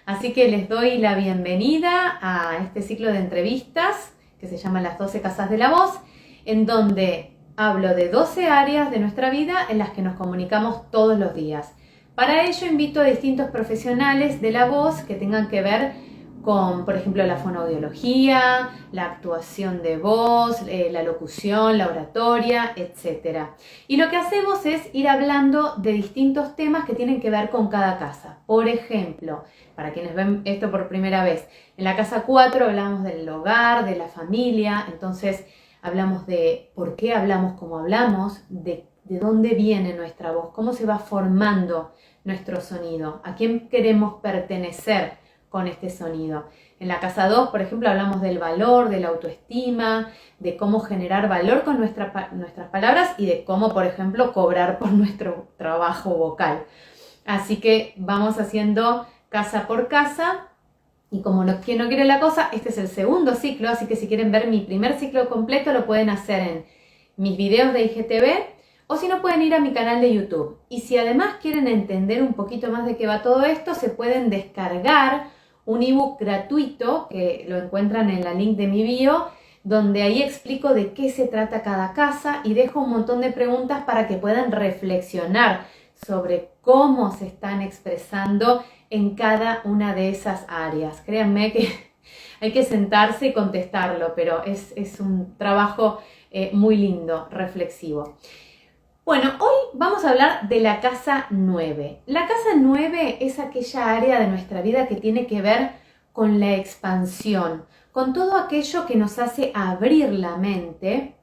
Así que les doy la bienvenida a este ciclo de entrevistas que se llama Las 12 Casas de la Voz, en donde hablo de 12 áreas de nuestra vida en las que nos comunicamos todos los días. Para ello invito a distintos profesionales de la voz que tengan que ver con, por ejemplo, la fonoaudiología, la actuación de voz, la locución, la oratoria, etc. Y lo que hacemos es ir hablando de distintos temas que tienen que ver con cada casa. Por ejemplo, para quienes ven esto por primera vez, en la casa 4 hablamos del hogar, de la familia, entonces hablamos de por qué hablamos como hablamos, de dónde viene nuestra voz, cómo se va formando nuestro sonido, a quién queremos pertenecer con este sonido. En la casa 2, por ejemplo, hablamos del valor, de la autoestima, de cómo generar valor con nuestras palabras y de cómo, por ejemplo, cobrar por nuestro trabajo vocal. Así que vamos haciendo casa por casa y como quien no quiere la cosa, este es el segundo ciclo, así que si quieren ver mi primer ciclo completo lo pueden hacer en mis videos de IGTV o si no pueden ir a mi canal de YouTube. Y si además quieren entender un poquito más de qué va todo esto, se pueden descargar un ebook gratuito que lo encuentran en la link de mi bio, donde ahí explico de qué se trata cada casa y dejo un montón de preguntas para que puedan reflexionar sobre cómo se están expresando en cada una de esas áreas. Créanme que hay que sentarse y contestarlo, pero es un trabajo muy lindo, reflexivo. Bueno, hoy vamos a hablar de la casa 9. La casa 9 es aquella área de nuestra vida que tiene que ver con la expansión, con todo aquello que nos hace abrir la mente,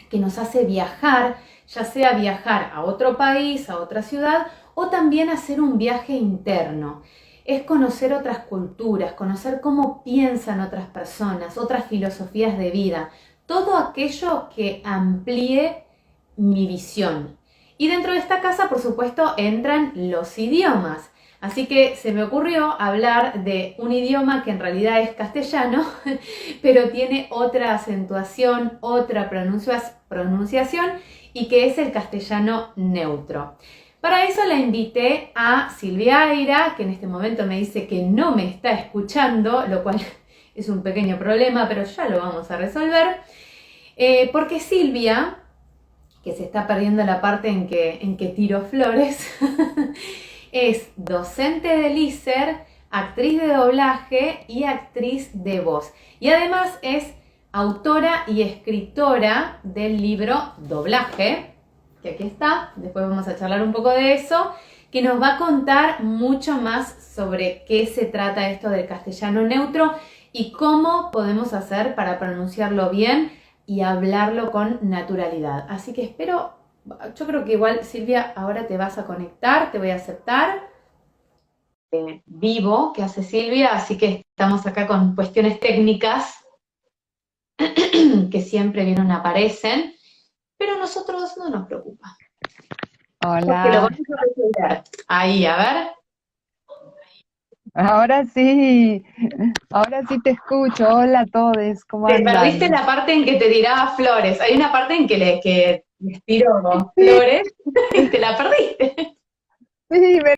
que nos hace viajar, ya sea viajar a otro país, a otra ciudad, o también hacer un viaje interno. Es conocer otras culturas, conocer cómo piensan otras personas, otras filosofías de vida, todo aquello que amplíe mi visión. Y dentro de esta casa, por supuesto, entran los idiomas. Así que se me ocurrió hablar de un idioma que en realidad es castellano, pero tiene otra acentuación, otra pronunciación y que es el castellano neutro. Para eso la invité a Silvia Aira, que en este momento me dice que no me está escuchando, lo cual es un pequeño problema, pero ya lo vamos a resolver. Porque Silvia, que se está perdiendo la parte en que tiro flores, es docente del ISER, actriz de doblaje y actriz de voz. Y además es autora y escritora del libro Doblaje, que aquí está, después vamos a charlar un poco de eso, que nos va a contar mucho más sobre qué se trata esto del castellano neutro y cómo podemos hacer para pronunciarlo bien y hablarlo con naturalidad. Así que espero, yo creo que igual Silvia, ahora te vas a conectar, te voy a aceptar. Vivo, que hace Silvia, así que estamos acá con cuestiones técnicas que siempre vienen, aparecen, pero a nosotros no nos preocupa. Porque lo Hola, vamos a resolver. Ahí, a ver. ahora sí te escucho. Hola a todos, ¿cómo Te perdiste andan? la parte en que te tiraba flores. Hay una parte en que les tiro flores y te la perdiste. Sí, me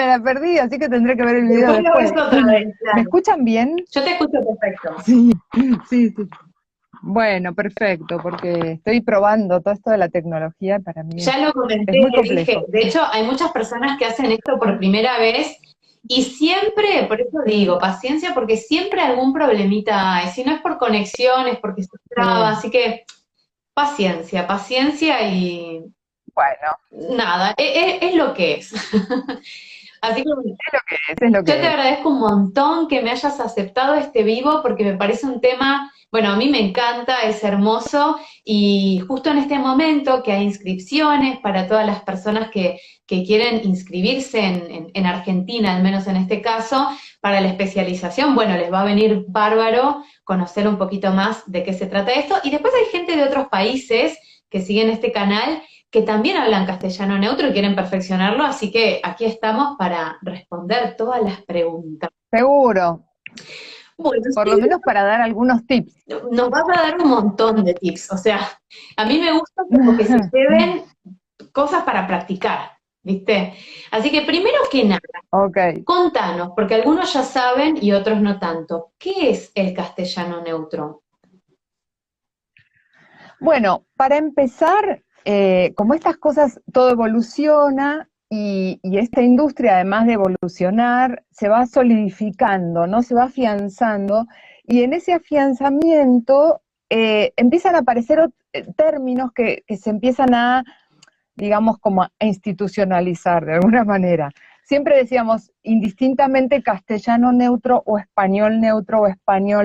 la perdí, así que tendré que ver el video Después lo ves después. otra vez, ¿Me claro. escuchan bien? Yo te escucho perfecto. Sí, sí, sí. Bueno, perfecto, porque estoy probando todo esto de la tecnología, para mí Ya lo es comenté, muy dije, complejo. de hecho hay muchas personas que hacen esto por primera vez y siempre, por eso digo, paciencia, porque siempre algún problemita hay. Si no es por conexiones, porque se traba, Sí, así que paciencia y bueno, nada, es lo que es. Así que es lo yo te que es. agradezco un montón que me hayas aceptado este vivo porque me parece un tema, bueno, a mí me encanta, es hermoso y justo en este momento que hay inscripciones para todas las personas que quieren inscribirse en Argentina, al menos en este caso, para la especialización, bueno, les va a venir bárbaro conocer un poquito más de qué se trata esto. Y después hay gente de otros países que siguen este canal que también hablan castellano neutro y quieren perfeccionarlo, así que aquí estamos para responder todas las preguntas. Seguro, Bueno, por lo sí, menos para dar algunos tips. nos vas a dar un montón de tips, o sea, a mí me gusta como que se lleven cosas para practicar. ¿viste? Así que primero que nada, Ok. contanos, porque algunos ya saben y otros no tanto, ¿qué es el castellano neutro? Bueno, para empezar, como estas cosas, todo evoluciona y esta industria, además de evolucionar, se va solidificando, ¿no? Se va afianzando, y en ese afianzamiento empiezan a aparecer términos que se empiezan a, digamos, como a institucionalizar de alguna manera. Siempre decíamos indistintamente castellano neutro o español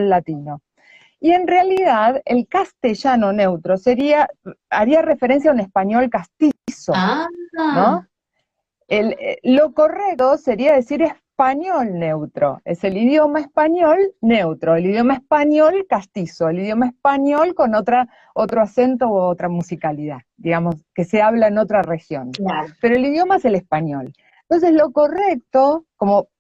latino. Y en realidad el castellano neutro haría referencia a un español castizo, Ah, ¿no? Lo correcto sería decir español neutro, es el idioma español neutro, el idioma español castizo, el idioma español con otro acento u otra musicalidad, digamos, que se habla en otra región. claro. Pero el idioma es el español. Entonces lo correcto,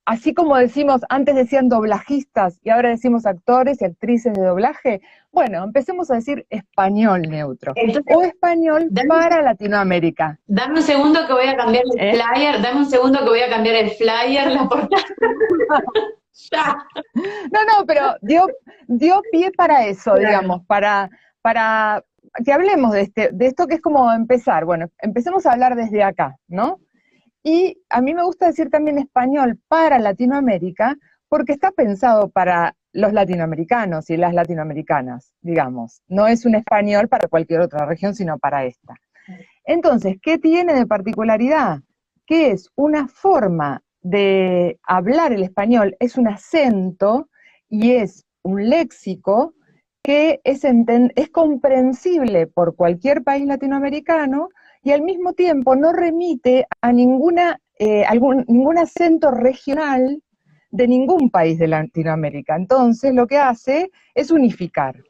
así como decimos, antes decían doblajistas y ahora decimos actores y actrices de doblaje, bueno, empecemos a decir español neutro Entonces, o español dame, para Latinoamérica. dame un segundo que voy a cambiar el ¿Eh? flyer, dame un segundo que voy a cambiar el flyer, la portada. Ya. No, no, pero dio pie para eso, Claro. digamos, para que hablemos de esto que es como empezar. Bueno, empecemos a hablar desde acá, ¿no? Y a mí me gusta decir también español para Latinoamérica, porque está pensado para los latinoamericanos y las latinoamericanas, digamos. No es un español para cualquier otra región, sino para esta. Entonces, ¿qué tiene de particularidad? Que es una forma de hablar el español, es un acento y es un léxico que es comprensible por cualquier país latinoamericano y al mismo tiempo no remite a ningún acento regional de ningún país de Latinoamérica. Entonces, lo que hace es unificar.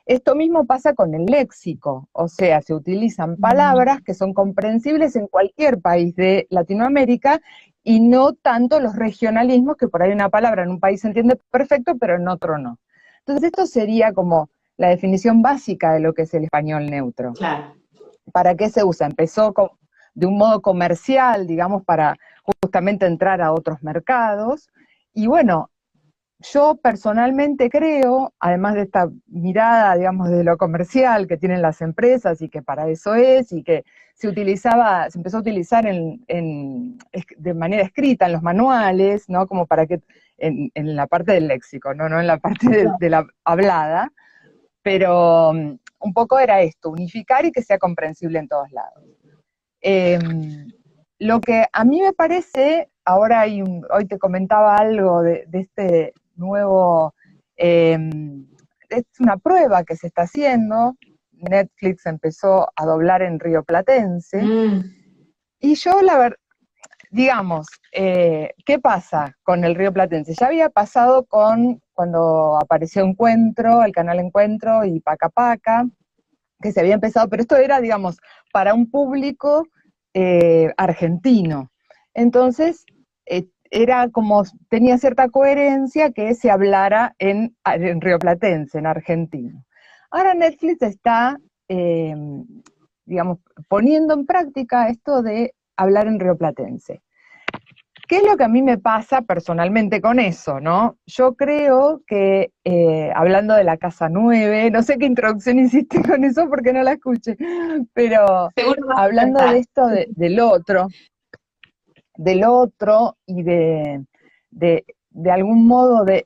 Esto mismo pasa con el léxico, o sea, se utilizan palabras que son comprensibles en cualquier país de Latinoamérica y no tanto los regionalismos, que por ahí una palabra en un país se entiende perfecto, pero en otro no. Entonces esto sería como la definición básica de lo que es el español neutro. Claro. ¿Para qué se usa? Empezó de un modo comercial, digamos, para justamente entrar a otros mercados, y bueno, yo personalmente creo, además de esta mirada, digamos, de lo comercial que tienen las empresas y que para eso es, y que se empezó a utilizar de manera escrita en los manuales, ¿no? Como para que, en la parte del léxico, no en la parte de la hablada, pero un poco era esto, unificar y que sea comprensible en todos lados. Lo que a mí me parece, ahora hoy te comentaba algo de este nuevo, es una prueba que se está haciendo. Netflix empezó a doblar en rioplatense, y yo digamos, ¿qué pasa con el rioplatense? Ya había pasado cuando apareció Encuentro, el canal Encuentro y Paca Paca, que se había empezado, pero esto era, digamos, para un público argentino. Entonces, tenía cierta coherencia que se hablara en rioplatense, en argentino. Ahora Netflix está, digamos, poniendo en práctica esto de hablar en rioplatense. ¿Qué es lo que a mí me pasa personalmente con eso, no? Yo creo que, hablando de la Casa 9, no sé qué introducción hiciste con eso porque no la escuché, pero Seguro vas a hablando de acertar. esto del otro y de algún modo de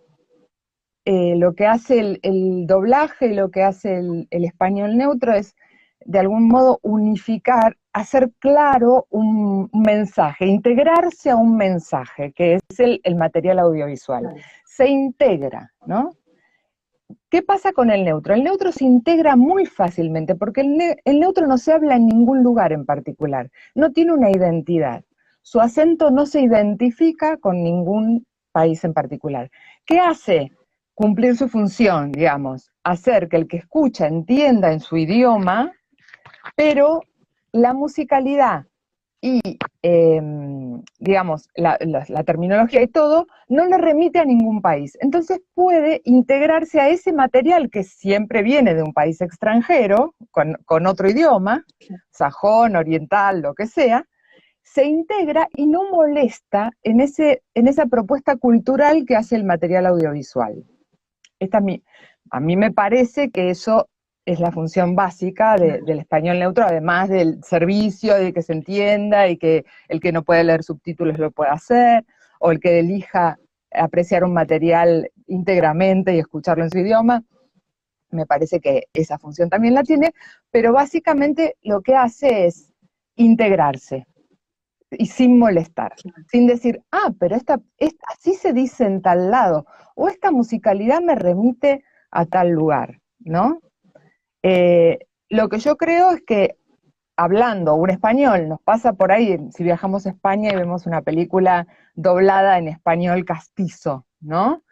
lo que hace el doblaje y lo que hace el español neutro es de algún modo unificar, hacer claro un mensaje, integrarse a un mensaje, que es el material audiovisual. Se integra, ¿no? ¿Qué pasa con el neutro? El neutro se integra muy fácilmente porque el neutro no se habla en ningún lugar en particular, no tiene una identidad. Su acento no se identifica con ningún país en particular. ¿Qué hace? Cumplir su función, digamos, hacer que el que escucha entienda en su idioma, pero la musicalidad y, digamos, la terminología y todo, no le remite a ningún país. Entonces puede integrarse a ese material que siempre viene de un país extranjero, con otro idioma, sajón, oriental, lo que sea, se integra y no molesta en esa propuesta cultural que hace el material audiovisual. A mí me parece que eso es la función básica del español neutro, además del servicio, de que se entienda y que el que no puede leer subtítulos lo pueda hacer, o el que elija apreciar un material íntegramente y escucharlo en su idioma. Me parece que esa función también la tiene, pero básicamente lo que hace es integrarse y sin molestar, sin decir, pero así se dice en tal lado, o esta musicalidad me remite a tal lugar, ¿no? Lo que yo creo es que hablando un español, nos pasa por ahí, si viajamos a España y vemos una película doblada en español castizo, ¿no?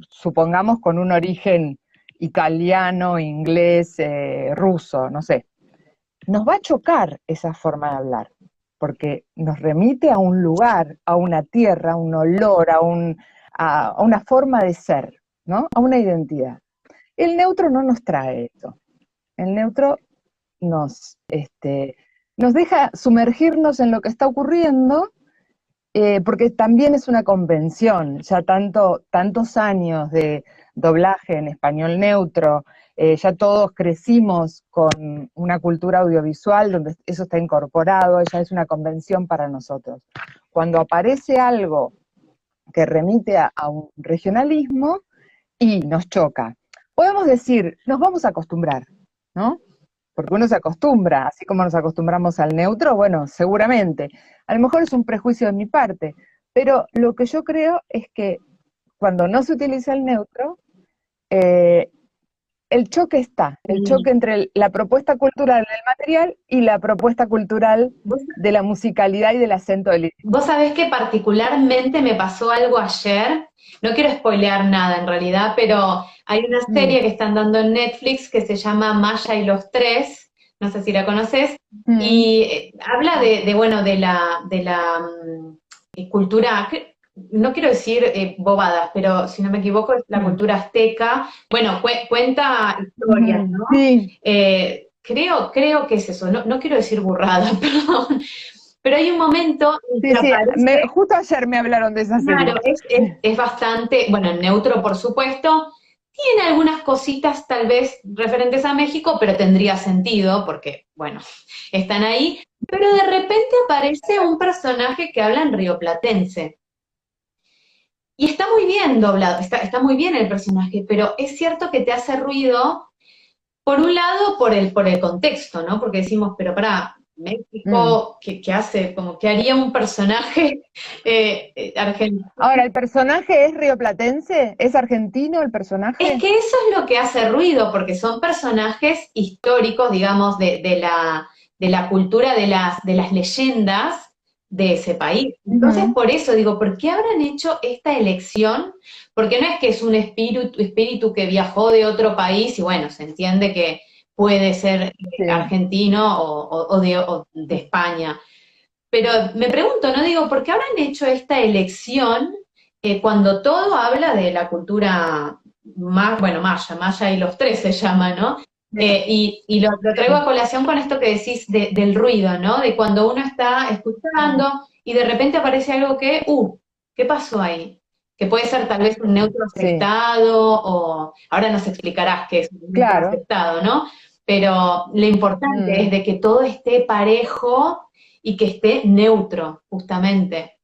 Supongamos con un origen italiano, inglés, ruso, no sé. Nos va a chocar esa forma de hablar, porque nos remite a un lugar, a una tierra, a un olor, a una forma de ser, ¿no? A una identidad. El neutro no nos trae eso. El neutro nos deja sumergirnos en lo que está ocurriendo, porque también es una convención, ya tantos años de doblaje en español neutro, ya todos crecimos con una cultura audiovisual donde eso está incorporado, ya es una convención para nosotros. Cuando aparece algo que remite a un regionalismo y nos choca, podemos decir, nos vamos a acostumbrar, ¿no? Porque uno se acostumbra, así como nos acostumbramos al neutro, bueno, seguramente. A lo mejor es un prejuicio de mi parte, pero lo que yo creo es que cuando no se utiliza el neutro, el choque está, el choque entre la propuesta cultural del material y la propuesta cultural de la musicalidad y del acento del idioma. Vos sabés que particularmente me pasó algo ayer, no quiero spoilear nada en realidad, pero hay una serie que están dando en Netflix que se llama Maya y los Tres, no sé si la conoces, y habla de la cultura, no quiero decir bobadas, pero si no me equivoco es la cultura azteca, bueno, cuenta historias, ¿no? Sí. Creo que es eso, no quiero decir burrada, perdón. Pero hay un momento en que aparece, justo ayer me hablaron de esa serie. claro, es bastante, bueno, en neutro por supuesto, tiene algunas cositas tal vez referentes a México, pero tendría sentido porque, bueno, están ahí, pero de repente aparece un personaje que habla en rioplatense. Y está muy bien doblado, está muy bien el personaje, pero es cierto que te hace ruido, por un lado, por el contexto, ¿no? Porque decimos, pero pará, México, ¿qué hace? Como que haría un personaje argentino. Ahora, ¿el personaje es rioplatense? ¿Es argentino el personaje? Es que eso es lo que hace ruido, porque son personajes históricos, digamos, de la cultura de las leyendas de ese país. Entonces, por eso digo, ¿por qué habrán hecho esta elección? Porque no es que es un espíritu que viajó de otro país y bueno, se entiende que puede ser argentino o de España. Pero me pregunto, ¿no? Digo, ¿por qué habrán hecho esta elección cuando todo habla de la cultura maya y los tres se llama, ¿no? Y lo traigo a colación con esto que decís del ruido, ¿no? De cuando uno está escuchando y de repente aparece algo que, ¿qué pasó ahí? Que puede ser tal vez un neutro afectado, o ahora nos explicarás qué es un neutro afectado, ¿no? Pero lo importante es de que todo esté parejo y que esté neutro, justamente.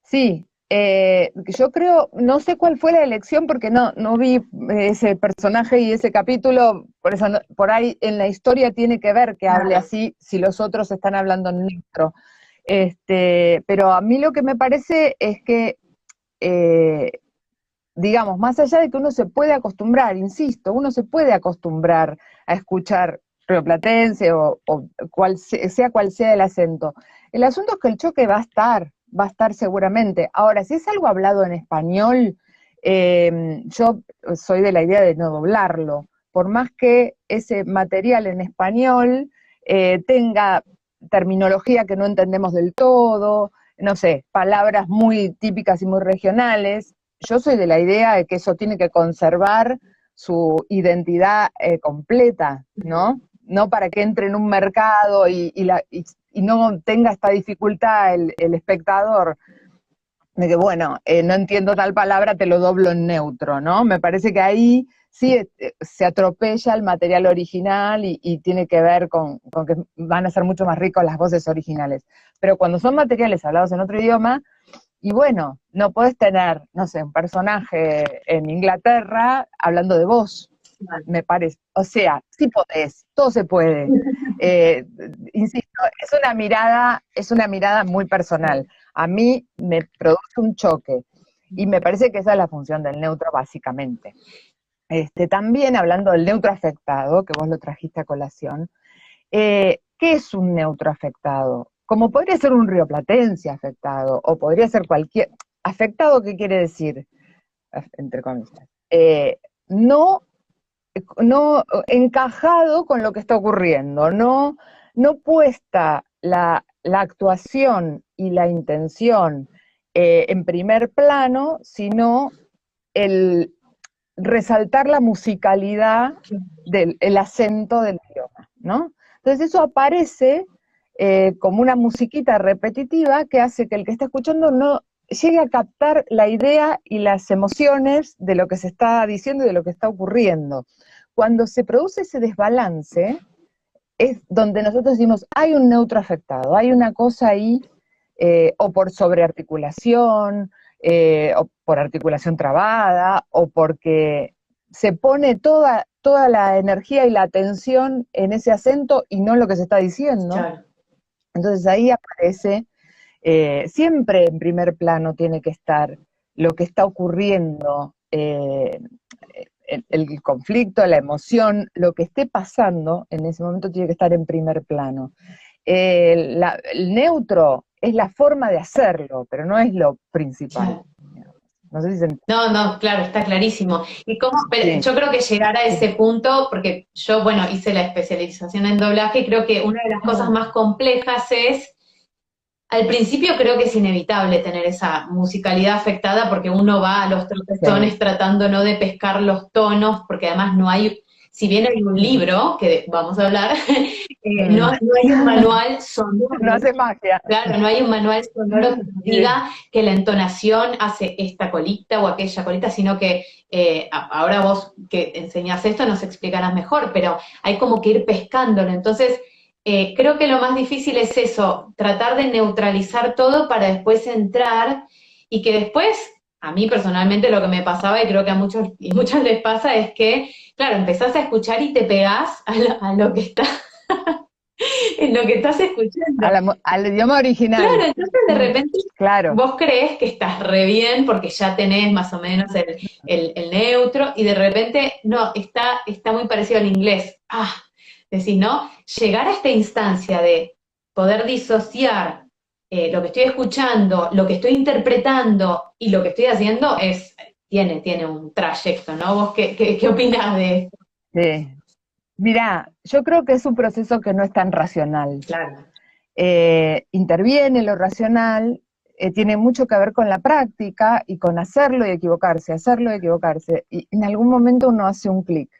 Sí, yo creo, no sé cuál fue la elección porque no vi ese personaje y ese capítulo, por eso por ahí en la historia tiene que ver que hable así si los otros están hablando en neutro. Pero a mí lo que me parece es que, digamos, más allá de que uno se puede acostumbrar, insisto, uno se puede acostumbrar a escuchar rioplatense o cual sea el acento. El asunto es que el choque va a estar seguramente. Ahora, si es algo hablado en español, yo soy de la idea de no doblarlo, por más que ese material en español tenga terminología que no entendemos del todo, no sé, palabras muy típicas y muy regionales. Yo soy de la idea de que eso tiene que conservar su identidad completa, ¿no? No para que entre en un mercado y y no tenga esta dificultad el espectador de que, bueno, no entiendo tal palabra, te lo doblo en neutro, ¿no? Me parece que ahí sí se atropella el material original y tiene que ver con que van a ser mucho más ricos las voces originales. Pero cuando son materiales hablados en otro idioma, y bueno, no podés tener, no sé, un personaje en Inglaterra hablando de vos, me parece. O sea, sí podés, todo se puede. Insisto, es una mirada muy personal. A mí me produce un choque y me parece que esa es la función del neutro básicamente. También hablando del neutro afectado, que vos lo trajiste a colación, ¿qué es un neutro afectado? Como podría ser un rioplatense afectado, o podría ser cualquier... ¿Afectado qué quiere decir? Entre comillas. No encajado con lo que está ocurriendo, no puesta la actuación y la intención en primer plano, sino el resaltar la musicalidad del acento del idioma, ¿no? Entonces eso aparece como una musiquita repetitiva que hace que el que está escuchando no llegue a captar la idea y las emociones de lo que se está diciendo y de lo que está ocurriendo. Cuando se produce ese desbalance, es donde nosotros decimos, hay un neutro afectado, hay una cosa ahí, o por sobrearticulación, o por articulación trabada, o porque se pone toda la energía y la atención en ese acento y no en lo que se está diciendo. Claro. Entonces ahí aparece, siempre en primer plano tiene que estar lo que está ocurriendo, el conflicto, la emoción, lo que esté pasando en ese momento tiene que estar en primer plano. El neutro es la forma de hacerlo, pero no es lo principal. Claro. No sé si se entiende. No, claro, está clarísimo. Y cómo, Sí. yo creo que llegar a ese punto, porque yo, bueno, hice la especialización en doblaje, y creo que una de las cosas más complejas es, al principio creo que es inevitable tener esa musicalidad afectada porque uno va a los tropezones tratando no de pescar los tonos, porque además no hay, si bien hay un libro, que vamos a hablar, no hay un manual sonoro. No hace magia. Claro, no hay un manual sonoro que nos diga que la entonación hace esta colita o aquella colita, sino que ahora vos que enseñás esto nos explicarás mejor, pero hay como que ir pescándolo. Entonces, creo que lo más difícil es eso, tratar de neutralizar todo para después entrar y que después, a mí personalmente lo que me pasaba y creo que a muchos y muchas les pasa es que, claro, empezás a escuchar y te pegás a lo que está en lo que estás escuchando. Al idioma original. Claro, entonces de repente Claro. vos crees que estás re bien porque ya tenés más o menos el neutro y de repente, no, está muy parecido al inglés. Decís, ¿no? Llegar a esta instancia de poder disociar lo que estoy escuchando, lo que estoy interpretando y lo que estoy haciendo tiene un trayecto, ¿no? ¿Vos qué opinás de esto? Sí. Mirá, yo creo que es un proceso que no es tan racional. Claro. Interviene lo racional, tiene mucho que ver con la práctica y con hacerlo y equivocarse, y en algún momento uno hace un clic.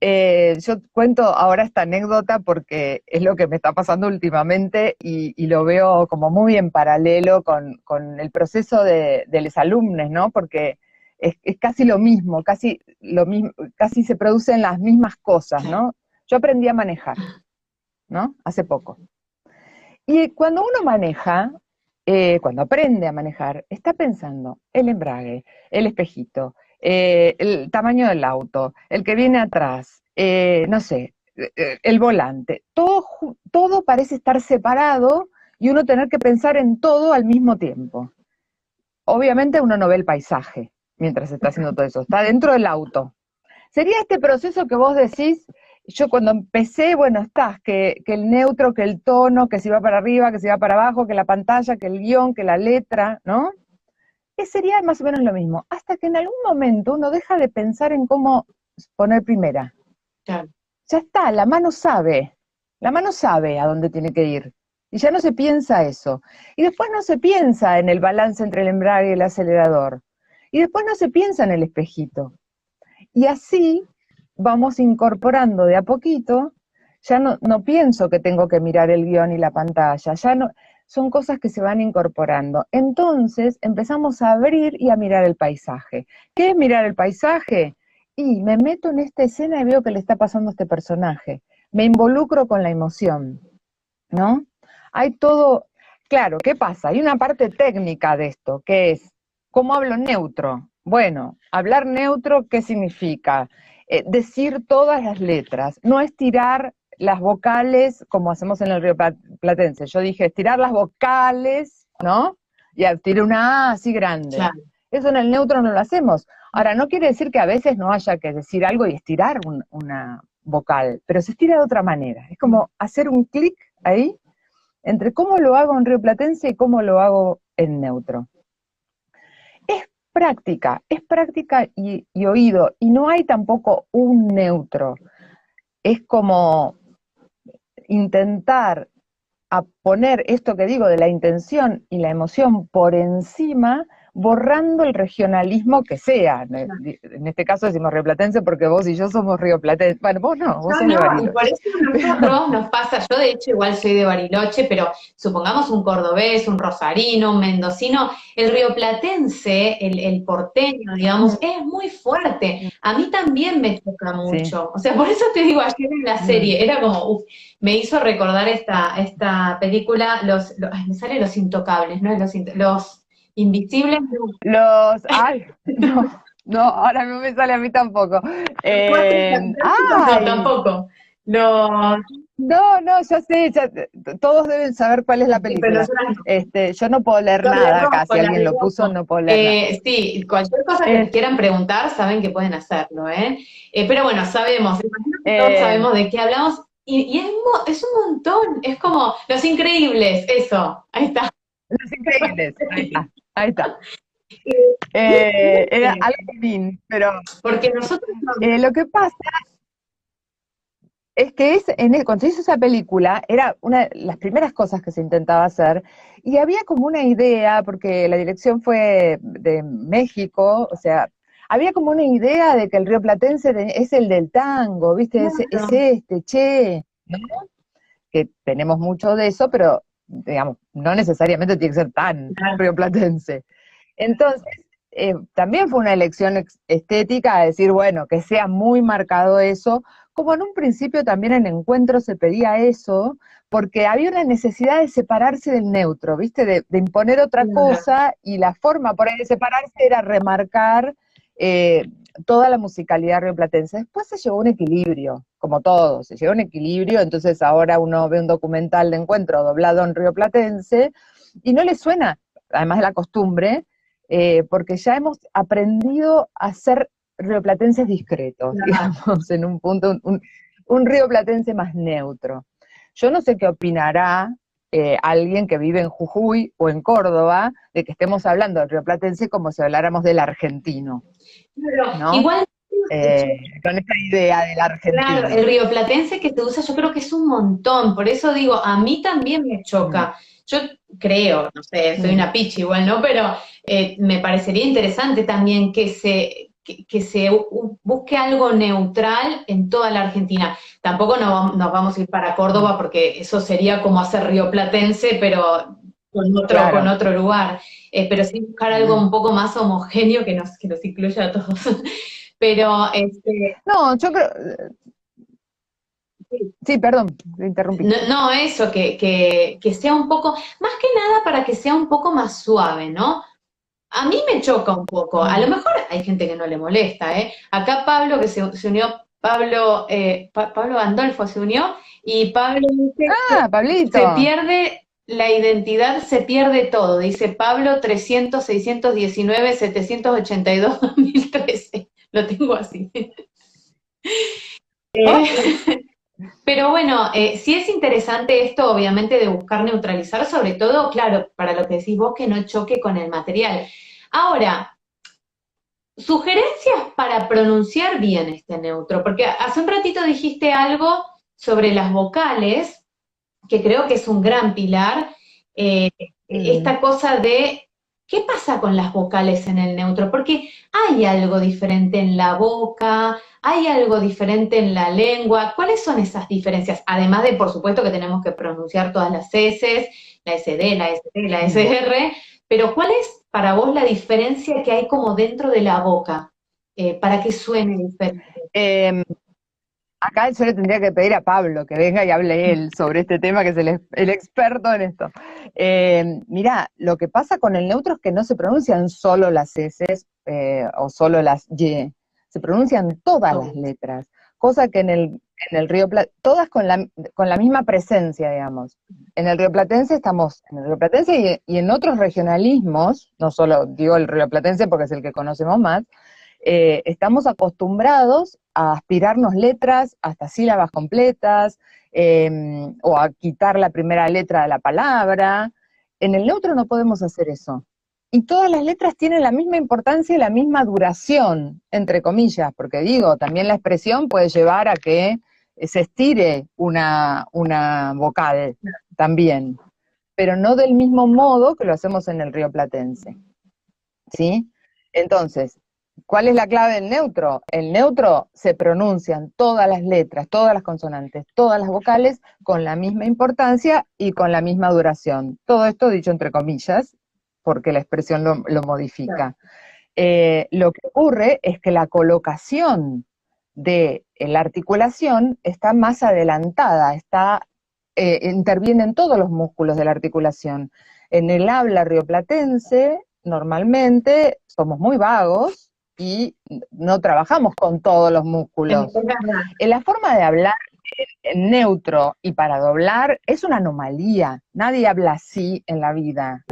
Yo cuento ahora esta anécdota porque es lo que me está pasando últimamente y lo veo como muy en paralelo con el proceso de los alumnos, ¿no? Porque es casi lo mismo, casi se producen las mismas cosas, ¿no? Yo aprendí a manejar, ¿no? Hace poco. Y cuando uno maneja, cuando aprende a manejar, está pensando el embrague, el espejito, el tamaño del auto, el que viene atrás, no sé, el volante. Todo parece estar separado y uno tener que pensar en todo al mismo tiempo. Obviamente uno no ve el paisaje mientras está haciendo todo eso, está dentro del auto. Sería este proceso que vos decís, yo cuando empecé, bueno, que el neutro, que el tono, que si va para arriba, que si va para abajo, que la pantalla, que el guión, que la letra, ¿no? Que sería más o menos lo mismo, hasta que en algún momento uno deja de pensar en cómo poner primera. Claro. Ya está, la mano sabe a dónde tiene que ir, y ya no se piensa eso. Y después no se piensa en el balance entre el embrague y el acelerador, y después no se piensa en el espejito. Y así vamos incorporando de a poquito ya no pienso que tengo que mirar el guión y la pantalla, ya no, son cosas que se van incorporando. Entonces empezamos a abrir y a mirar el paisaje. ¿Qué es mirar el paisaje? Y me meto en esta escena y veo qué le está pasando a este personaje. Me involucro con la emoción, ¿no? Hay todo, claro, ¿qué pasa? Hay una parte técnica de esto, que es, ¿cómo hablo neutro? Bueno, hablar neutro, ¿qué significa? Decir todas las letras, no estirar las vocales como hacemos en el Río Platense. Yo dije estirar las vocales, ¿no? Y tiré una A así grande. Claro. Eso en el neutro no lo hacemos. Ahora, no quiere decir que a veces no haya que decir algo y estirar una vocal, pero se estira de otra manera. Es como hacer un clic ahí entre cómo lo hago en rioplatense y cómo lo hago en neutro. Es práctica y oído, y no hay tampoco un neutro. Es como intentar a poner esto que digo de la intención y la emoción por encima, borrando el regionalismo que sea. En este caso decimos rioplatense porque vos y yo somos rioplatense. Bueno, vos no, vos sos de Bariloche. Y por eso a nosotros nos pasa, yo de hecho igual soy de Bariloche, pero supongamos un cordobés, un rosarino, un mendocino, el rioplatense, el porteño, digamos, es muy fuerte. A mí también me choca mucho. Sí. O sea, por eso te digo, ayer en la serie, era como, me hizo recordar esta película, me salen Los Intocables, ¿no? Los Invisibles. Ay, no, ahora no me sale a mí tampoco. No, tampoco. No, ya sé, todos deben saber cuál es la película. Yo no puedo leer nada acá, si alguien lo puso, no puedo leer nada. Sí, cualquier cosa que quieran preguntar, saben que pueden hacerlo, ¿eh? Pero bueno, sabemos, todos sabemos de qué hablamos, y es un montón, es como Los Increíbles, eso, ahí está. Los Increíbles, ahí está. Era algo fin, pero porque nosotros lo que pasa es que cuando se hizo esa película, era una de las primeras cosas que se intentaba hacer, y había como una idea, porque la dirección fue de México, o sea, había como una idea de que el rioplatense es el del tango, ¿viste? Claro. Es che, ¿no? Que tenemos mucho de eso, pero, digamos, no necesariamente tiene que ser tan rioplatense. Entonces, también fue una elección estética, decir, bueno, que sea muy marcado eso, como en un principio también en Encuentro se pedía eso, porque había una necesidad de separarse del neutro, ¿viste? De imponer otra cosa, y la forma por ahí de separarse era remarcar toda la musicalidad rioplatense. Después se llegó a un equilibrio, como todo, se llegó a un equilibrio, entonces ahora uno ve un documental de Encuentro doblado en rioplatense, y no le suena, además de la costumbre, porque ya hemos aprendido a ser rioplatenses discretos, digamos, en un punto, un rioplatense más neutro. Yo no sé qué opinará alguien que vive en Jujuy o en Córdoba, de que estemos hablando del rioplatense como si habláramos del argentino. Claro, ¿no? Igual con esta idea del argentino. Claro, el rioplatense que se usa yo creo que es un montón, por eso digo, a mí también me choca. Yo creo, no sé, soy una pichi igual, ¿no? Pero me parecería interesante también que se busque algo neutral en toda la Argentina. Tampoco nos vamos a ir para Córdoba porque eso sería como hacer rioplatense, pero con otro lugar. Pero sí buscar algo un poco más homogéneo que nos incluya a todos. Pero no, yo creo. Sí, perdón, te interrumpí. No, eso, que sea un poco, más que nada para que sea un poco más suave, ¿no? A mí me choca un poco, a lo mejor hay gente que no le molesta, ¿eh? Acá Pablo, que se unió, Pablo Gandolfo se unió, y Pablo dice Pablito. Se pierde la identidad, se pierde todo, dice Pablo 300, 619, 782, 2013, lo tengo así. Pero bueno, sí es interesante esto, obviamente, de buscar neutralizar, sobre todo, claro, para lo que decís vos, que no choque con el material. Ahora, sugerencias para pronunciar bien este neutro, porque hace un ratito dijiste algo sobre las vocales, que creo que es un gran pilar, esta cosa de ¿qué pasa con las vocales en el neutro? Porque hay algo diferente en la boca, hay algo diferente en la lengua. ¿Cuáles son esas diferencias? Además de, por supuesto, que tenemos que pronunciar todas las S, la SD, la ST, la SR, pero ¿cuál es para vos la diferencia que hay como dentro de la boca para que suene diferente? Eh, Acá yo le tendría que pedir a Pablo que venga y hable él sobre este tema, que es el experto en esto. Mirá, lo que pasa con el neutro es que no se pronuncian solo las S o solo las Y, se pronuncian todas las letras, cosa que en el todas con la misma presencia, digamos. En el rioplatense estamos, en el rioplatense y en otros regionalismos, no solo digo el rioplatense porque es el que conocemos más, estamos acostumbrados a aspirarnos letras hasta sílabas completas, o a quitar la primera letra de la palabra. En el neutro no podemos hacer eso. Y todas las letras tienen la misma importancia y la misma duración, entre comillas, porque digo, también la expresión puede llevar a que se estire una vocal también, pero no del mismo modo que lo hacemos en el rioplatense, ¿sí? Entonces, ¿cuál es la clave del neutro? El neutro se pronuncian todas las letras, todas las consonantes, todas las vocales con la misma importancia y con la misma duración. Todo esto dicho entre comillas, porque la expresión lo modifica. Lo que ocurre es que la colocación de la articulación está más adelantada, interviene en todos los músculos de la articulación. En el habla rioplatense, normalmente somos muy vagos y no trabajamos con todos los músculos. En la forma de hablar en neutro y para doblar es una anomalía. Nadie habla así en la vida.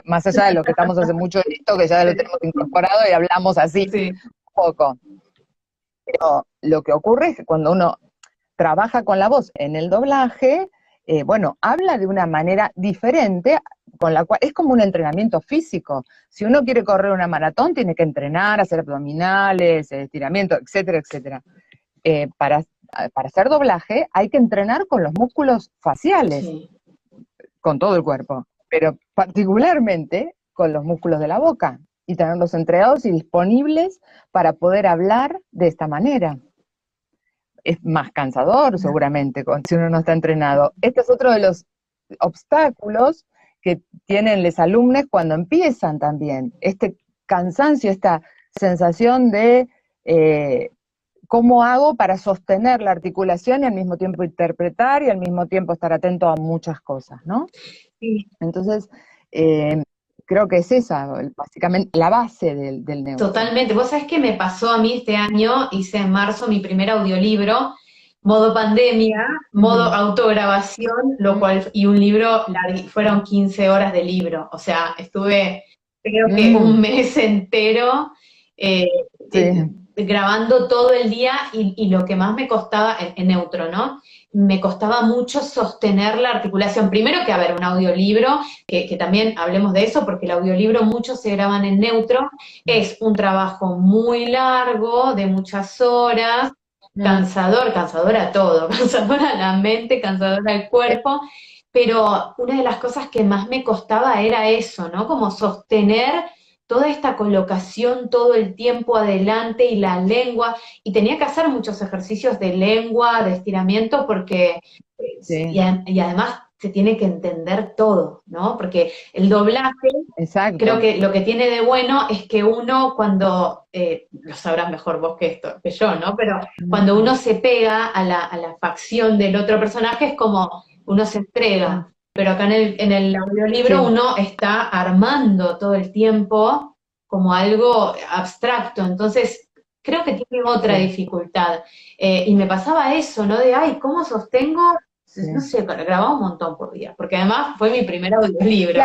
Más allá de lo que estamos hace mucho en esto, que ya lo tenemos incorporado y hablamos así un poco. Pero lo que ocurre es que cuando uno trabaja con la voz en el doblaje, bueno, habla de una manera diferente, con la cual es como un entrenamiento físico. Si uno quiere correr una maratón, tiene que entrenar, hacer abdominales, estiramiento, etcétera, etcétera. Para hacer doblaje hay que entrenar con los músculos faciales, con todo el cuerpo, pero particularmente con los músculos de la boca, y tenerlos entrenados y disponibles para poder hablar de esta manera. Es más cansador seguramente si uno no está entrenado. Este es otro de los obstáculos que tienen los alumnos cuando empiezan también. Este cansancio, esta sensación de cómo hago para sostener la articulación y al mismo tiempo interpretar y al mismo tiempo estar atento a muchas cosas, ¿no? Sí. Entonces, creo que es esa, básicamente, la base del neutro. Totalmente. Vos sabés qué me pasó a mí este año, hice en marzo mi primer audiolibro, modo pandemia, modo autograbación, lo cual, y un libro, fueron 15 horas de libro, o sea, estuve creo que un mes entero grabando todo el día y lo que más me costaba, en neutro, ¿no? Me costaba mucho sostener la articulación. Primero que, a ver, un audiolibro, que también hablemos de eso, porque el audiolibro muchos se graban en neutro, es un trabajo muy largo, de muchas horas, cansador a todo, cansador a la mente, cansador al cuerpo, pero una de las cosas que más me costaba era eso, ¿no? Como sostener toda esta colocación todo el tiempo adelante y la lengua, y tenía que hacer muchos ejercicios de lengua, de estiramiento, porque, y además se tiene que entender todo, ¿no? Porque el doblaje, creo que lo que tiene de bueno es que uno cuando, lo sabrás mejor vos que yo, ¿no? Pero cuando uno se pega a la facción del otro personaje es como uno se entrega. Pero acá en el audiolibro uno está armando todo el tiempo como algo abstracto, entonces creo que tiene otra dificultad. Y me pasaba eso, ¿no? De, ay, ¿cómo sostengo? No sé, grababa un montón por día, porque además fue mi primer audiolibro.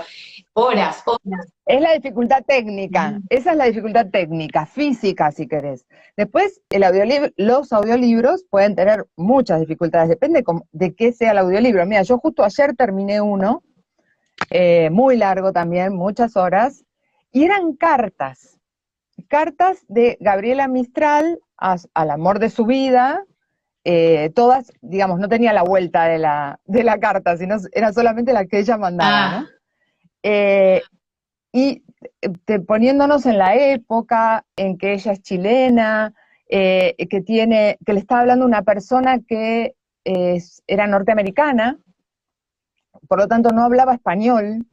Horas. Es la dificultad técnica, esa es la dificultad técnica, física si querés. Después, los audiolibros pueden tener muchas dificultades, depende de qué sea el audiolibro. Mira, yo justo ayer terminé uno, muy largo también, muchas horas, y eran cartas de Gabriela Mistral al amor de su vida, todas, digamos, no tenía la vuelta de la carta, sino era solamente la que ella mandaba, ¿no? y poniéndonos en la época en que ella es chilena, que le estaba hablando una persona que era norteamericana, por lo tanto no hablaba español.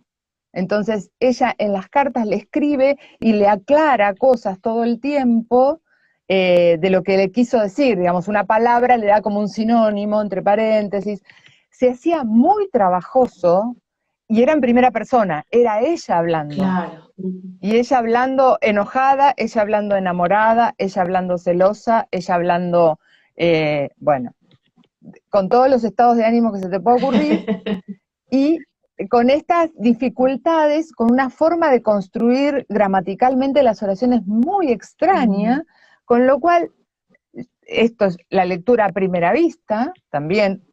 Entonces ella en las cartas le escribe y le aclara cosas todo el tiempo de lo que le quiso decir. Digamos, una palabra le da como un sinónimo, entre paréntesis. Se hacía muy trabajoso y era en primera persona, era ella hablando. Claro. Y ella hablando enojada, ella hablando enamorada, ella hablando celosa, ella hablando, bueno, con todos los estados de ánimo que se te pueda ocurrir. Y con estas dificultades, con una forma de construir gramaticalmente las oraciones muy extraña, con lo cual, esto es la lectura a primera vista, también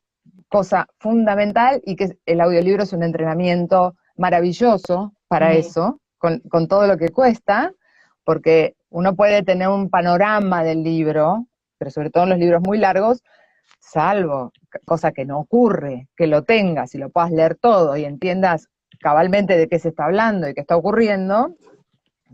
cosa fundamental, y que el audiolibro es un entrenamiento maravilloso para eso, con todo lo que cuesta, porque uno puede tener un panorama del libro, pero sobre todo en los libros muy largos, salvo, cosa que no ocurre, que lo tengas y lo puedas leer todo y entiendas cabalmente de qué se está hablando y qué está ocurriendo,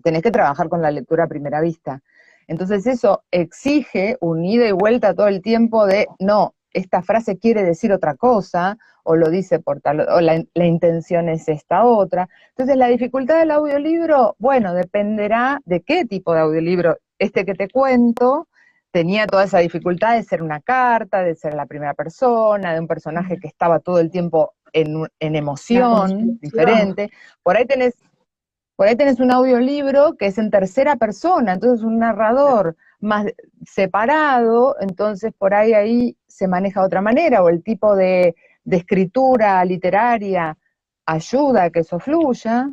tenés que trabajar con la lectura a primera vista. Entonces eso exige un ida y vuelta todo el tiempo de, no, esta frase quiere decir otra cosa, o lo dice por tal, o la intención es esta otra. Entonces la dificultad del audiolibro, bueno, dependerá de qué tipo de audiolibro. Este que te cuento tenía toda esa dificultad de ser una carta, de ser la primera persona, de un personaje que estaba todo el tiempo en emoción diferente. Por ahí tenés un audiolibro que es en tercera persona, entonces un narrador más separado, entonces por ahí se maneja de otra manera, o el tipo de escritura literaria ayuda a que eso fluya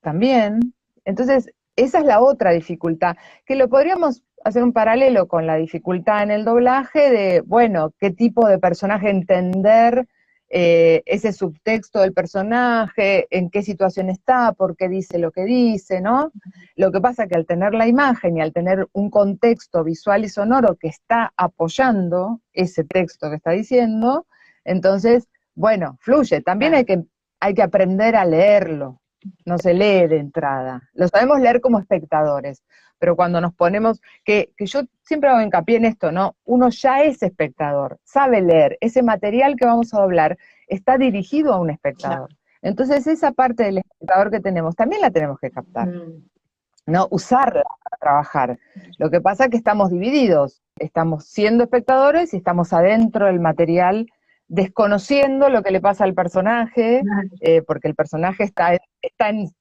también. Entonces, esa es la otra dificultad, que lo podríamos hacer un paralelo con la dificultad en el doblaje de, bueno, qué tipo de personaje entender ese subtexto del personaje, en qué situación está, por qué dice lo que dice, ¿no? Lo que pasa es que al tener la imagen y al tener un contexto visual y sonoro que está apoyando ese texto que está diciendo, entonces, bueno, fluye. También hay que aprender a leerlo, no se lee de entrada. Lo sabemos leer como espectadores, pero cuando nos ponemos, que yo siempre hago hincapié en esto, ¿no? Uno ya es espectador, sabe leer, ese material que vamos a doblar está dirigido a un espectador. Entonces esa parte del espectador que tenemos, también la tenemos que captar, ¿no? Usarla para trabajar. Lo que pasa es que estamos divididos, estamos siendo espectadores y estamos adentro del material, desconociendo lo que le pasa al personaje, porque el personaje está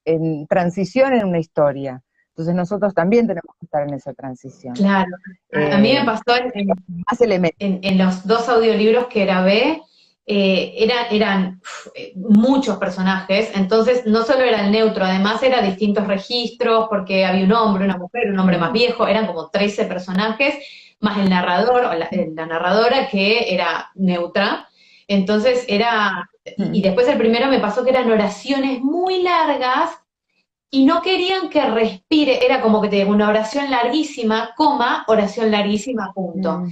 en transición en una historia. Entonces nosotros también tenemos que estar en esa transición. Claro. A mí me pasó en los dos audiolibros que grabé, eran muchos personajes, entonces no solo era el neutro, además era distintos registros, porque había un hombre, una mujer, un hombre más viejo, eran como 13 personajes, más el narrador, o la narradora que era neutra. Entonces y después el primero me pasó que eran oraciones muy largas, y no querían que respire, era como que te una oración larguísima, coma, oración larguísima, punto.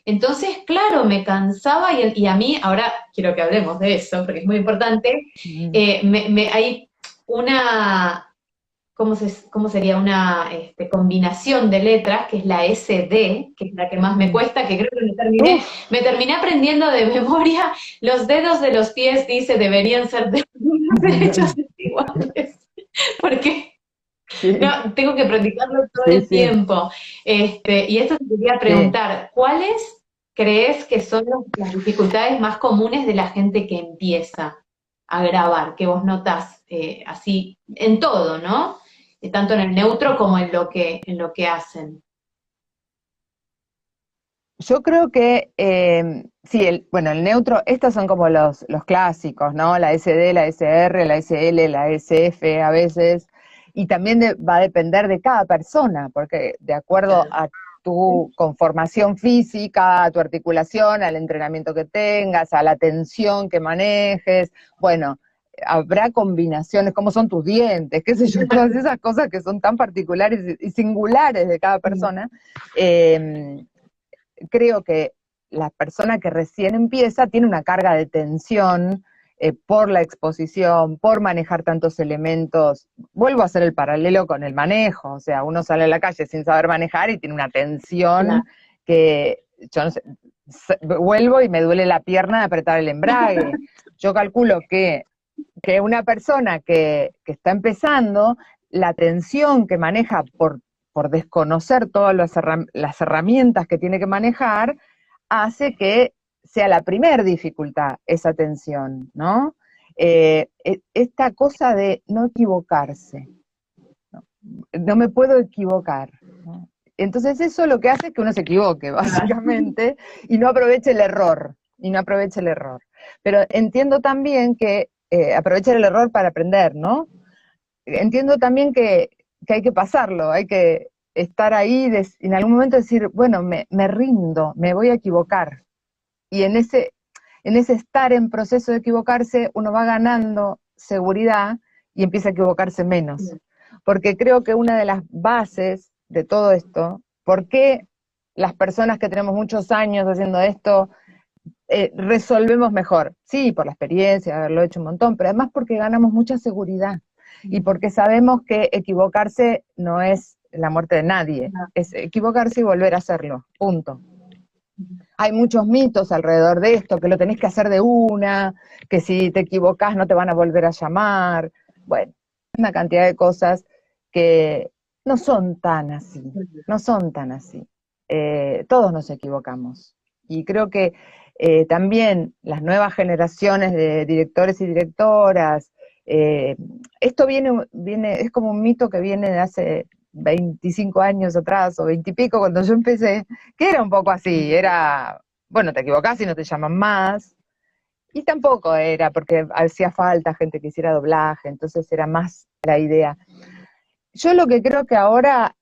Entonces, claro, me cansaba y a mí, ahora quiero que hablemos de eso, porque es muy importante, hay una, ¿cómo sería? Una combinación de letras, que es la SD, que es la que más me cuesta, que creo que me terminé aprendiendo de memoria, los dedos de los pies, dice, deberían ser derechos iguales. Porque no, tengo que practicarlo todo el tiempo. Y esto te quería preguntar, ¿cuáles crees que son las dificultades más comunes de la gente que empieza a grabar, que vos notás así en todo, ¿no? Tanto en el neutro como en lo que hacen. Yo creo que, sí, el neutro, estos son como los clásicos, ¿no? La SD, la SR, la SL, la SF a veces, y también va a depender de cada persona, porque de acuerdo a tu conformación física, a tu articulación, al entrenamiento que tengas, a la tensión que manejes, bueno, habrá combinaciones, cómo son tus dientes, qué sé yo, todas esas cosas que son tan particulares y singulares de cada persona. Creo que la persona que recién empieza tiene una carga de tensión por la exposición, por manejar tantos elementos. Vuelvo a hacer el paralelo con el manejo, o sea, uno sale a la calle sin saber manejar y tiene una tensión que, yo no sé, vuelvo y me duele la pierna de apretar el embrague. Yo calculo que una persona que está empezando, la tensión que maneja por desconocer todas las herramientas que tiene que manejar, hace que sea la primer dificultad esa tensión, ¿no? Esta cosa de no equivocarse, no me puedo equivocar, ¿no? Entonces eso lo que hace es que uno se equivoque, básicamente, y no aproveche el error, Pero entiendo también que aproveche el error para aprender, ¿no? Entiendo también que hay que pasarlo, hay que estar ahí, en algún momento decir, bueno, me rindo, me voy a equivocar. Y en ese estar en proceso de equivocarse, uno va ganando seguridad y empieza a equivocarse menos. Porque creo que una de las bases de todo esto, ¿por qué las personas que tenemos muchos años haciendo esto resolvemos mejor? Sí, por la experiencia, haberlo hecho un montón, pero además porque ganamos mucha seguridad y porque sabemos que equivocarse no es la muerte de nadie, es equivocarse y volver a hacerlo, punto. Hay muchos mitos alrededor de esto, que lo tenés que hacer de una, que si te equivocás no te van a volver a llamar. Bueno, una cantidad de cosas que no son tan así, todos nos equivocamos. Y creo que también las nuevas generaciones de directores y directoras, esto es como un mito que viene de hace 25 años atrás, o 20 y pico, cuando yo empecé, que era un poco así, era, bueno, te equivocás y no te llaman más, y tampoco era porque hacía falta gente que hiciera doblaje, entonces era más la idea. Yo lo que creo que ahora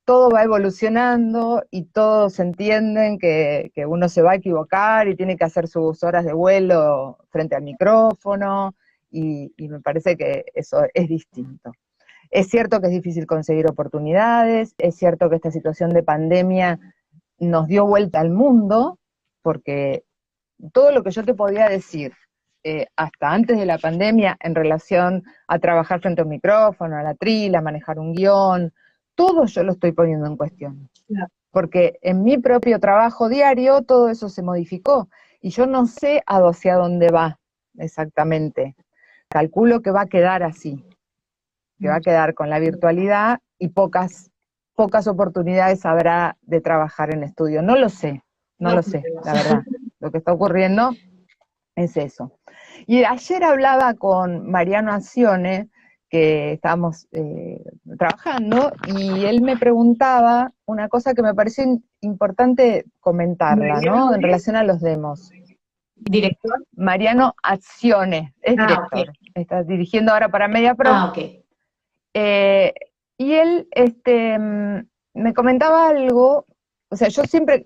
todo va evolucionando y todos entienden que uno se va a equivocar y tiene que hacer sus horas de vuelo frente al micrófono, y me parece que eso es distinto. Es cierto que es difícil conseguir oportunidades, es cierto que esta situación de pandemia nos dio vuelta al mundo, porque todo lo que yo te podía decir hasta antes de la pandemia en relación a trabajar frente a un micrófono, a la trila, a manejar un guión, todo yo lo estoy poniendo en cuestión. Claro. Porque en mi propio trabajo diario todo eso se modificó y yo no sé hacia dónde va exactamente. Calculo que va a quedar así, que va a quedar con la virtualidad y pocas oportunidades habrá de trabajar en estudio. No lo sé, la verdad. Lo que está ocurriendo es eso. Y ayer hablaba con Mariano Accione, que estábamos trabajando, y él me preguntaba una cosa que me pareció importante comentarla, ¿no? En relación a los demos. ¿Director? Mariano Accione, es director. Okay. Está dirigiendo ahora para MediaPro. Ok. Y él me comentaba algo, o sea, yo siempre,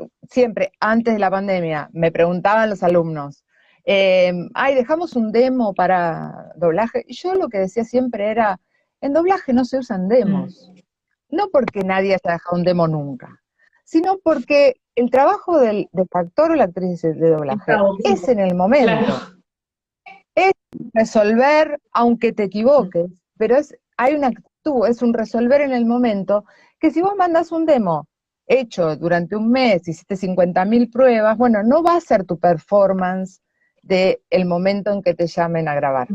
antes de la pandemia, me preguntaban los alumnos, dejamos un demo para doblaje, y yo lo que decía siempre era, en doblaje no se usan demos, no porque nadie haya dejado un demo nunca, sino porque el trabajo del actor o la actriz de doblaje es en el momento, claro. Es resolver, aunque te equivoques, pero hay una actitud, es un resolver en el momento, que si vos mandás un demo hecho durante un mes, hiciste 50.000 pruebas, bueno, no va a ser tu performance del momento en que te llamen a grabar.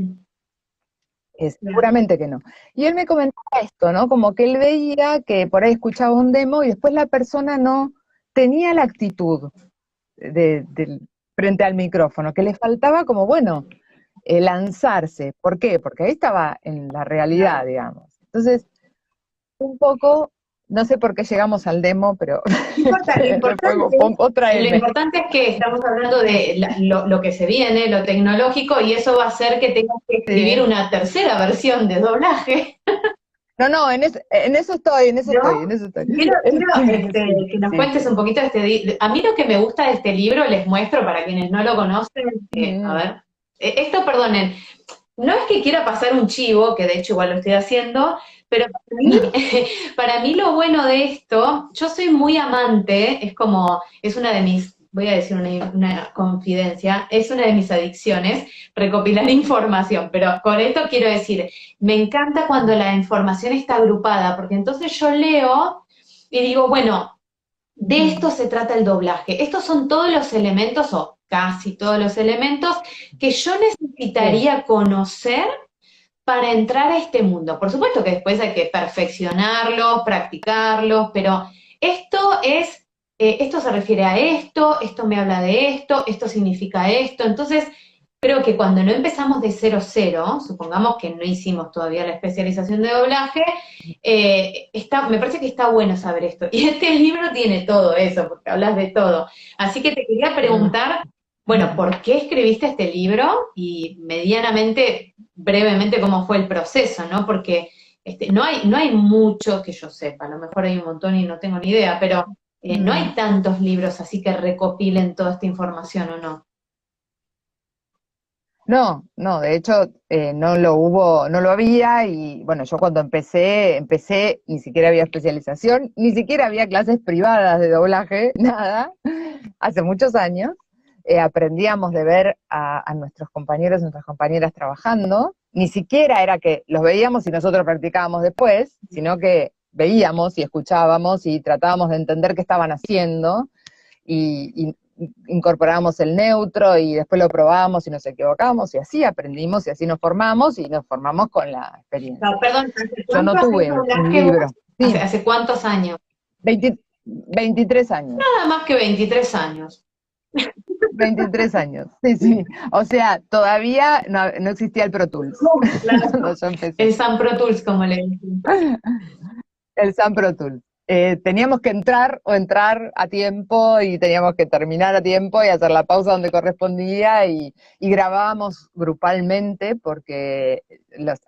Seguramente que no. Y él me comentaba esto, ¿no? Como que él veía que por ahí escuchaba un demo y después la persona no tenía la actitud frente al micrófono, que le faltaba como, bueno, lanzarse. ¿Por qué? Porque ahí estaba en la realidad, digamos. Entonces, un poco, no sé por qué llegamos al demo, pero lo importante es que estamos hablando de lo que se viene, lo tecnológico, y eso va a hacer que tengas que escribir una tercera versión de doblaje. No, en eso estoy. Quiero que nos cuentes un poquito a mí lo que me gusta de este libro, les muestro para quienes no lo conocen, a ver, esto, perdonen, no es que quiera pasar un chivo, que de hecho igual lo estoy haciendo, pero para mí lo bueno de esto, yo soy muy amante, es una de mis voy a decir una confidencia, es una de mis adicciones, recopilar información, pero con esto quiero decir, me encanta cuando la información está agrupada, porque entonces yo leo y digo, bueno, de esto se trata el doblaje. Estos son todos los elementos, o casi todos los elementos, que yo necesitaría conocer para entrar a este mundo. Por supuesto que después hay que perfeccionarlos, practicarlos, pero esto es, esto se refiere a esto me habla de esto significa esto. Entonces, creo que cuando no empezamos de cero, supongamos que no hicimos todavía la especialización de doblaje, me parece que está bueno saber esto. Y este libro tiene todo eso, porque hablas de todo. Así que te quería preguntar, bueno, ¿por qué escribiste este libro? Y medianamente, brevemente, cómo fue el proceso, ¿no? Porque no hay mucho que yo sepa, a lo mejor hay un montón y no tengo ni idea, pero no hay tantos libros así que recopilen toda esta información, ¿o no? No, no, de hecho no lo hubo, no lo había y bueno, yo cuando empecé, ni siquiera había especialización, ni siquiera había clases privadas de doblaje, nada, hace muchos años. Aprendíamos de ver a nuestros compañeros y nuestras compañeras trabajando, ni siquiera era que los veíamos y nosotros practicábamos después, sino que veíamos y escuchábamos y tratábamos de entender qué estaban haciendo y incorporábamos el neutro y después lo probábamos y nos equivocábamos y así aprendimos y así nos formamos y nos formamos con la experiencia. No, perdón, ¿hace Yo no cuánto haces tuve un doblaje libro. vos? Sí, ¿Hace cuántos años? 20 23 años. Nada más que 23 años. 23 años, sí, sí. O sea, todavía no existía el Pro Tools Claro. cuando yo empecé. El Sam Pro Tools, como le dicen. El Sam Pro Tools. Teníamos que entrar a tiempo y teníamos que terminar a tiempo y hacer la pausa donde correspondía y grabábamos grupalmente porque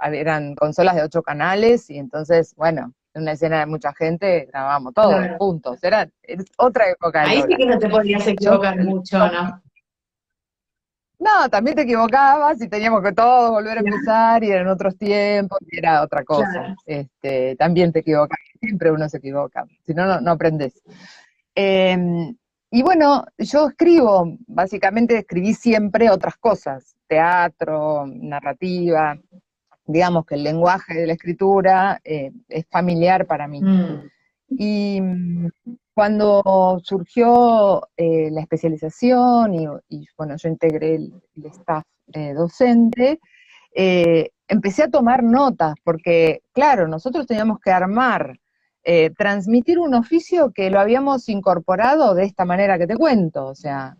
eran consolas de 8 canales y entonces, bueno, en una escena de mucha gente grabábamos todos Claro. juntos. Es otra época del Ahí sí doblaje. que no te podías equivocar mucho, ¿no? No, también te equivocabas y teníamos que todos volver a empezar y eran otros tiempos y era otra cosa. Claro. También te equivocas, siempre uno se equivoca, si no, no aprendes. Y bueno, yo básicamente escribí siempre otras cosas, teatro, narrativa, digamos que el lenguaje de la escritura es familiar para mí. Y cuando surgió la especialización y, bueno, yo integré el staff docente, empecé a tomar notas, porque claro, nosotros teníamos que transmitir un oficio que lo habíamos incorporado de esta manera que te cuento, o sea,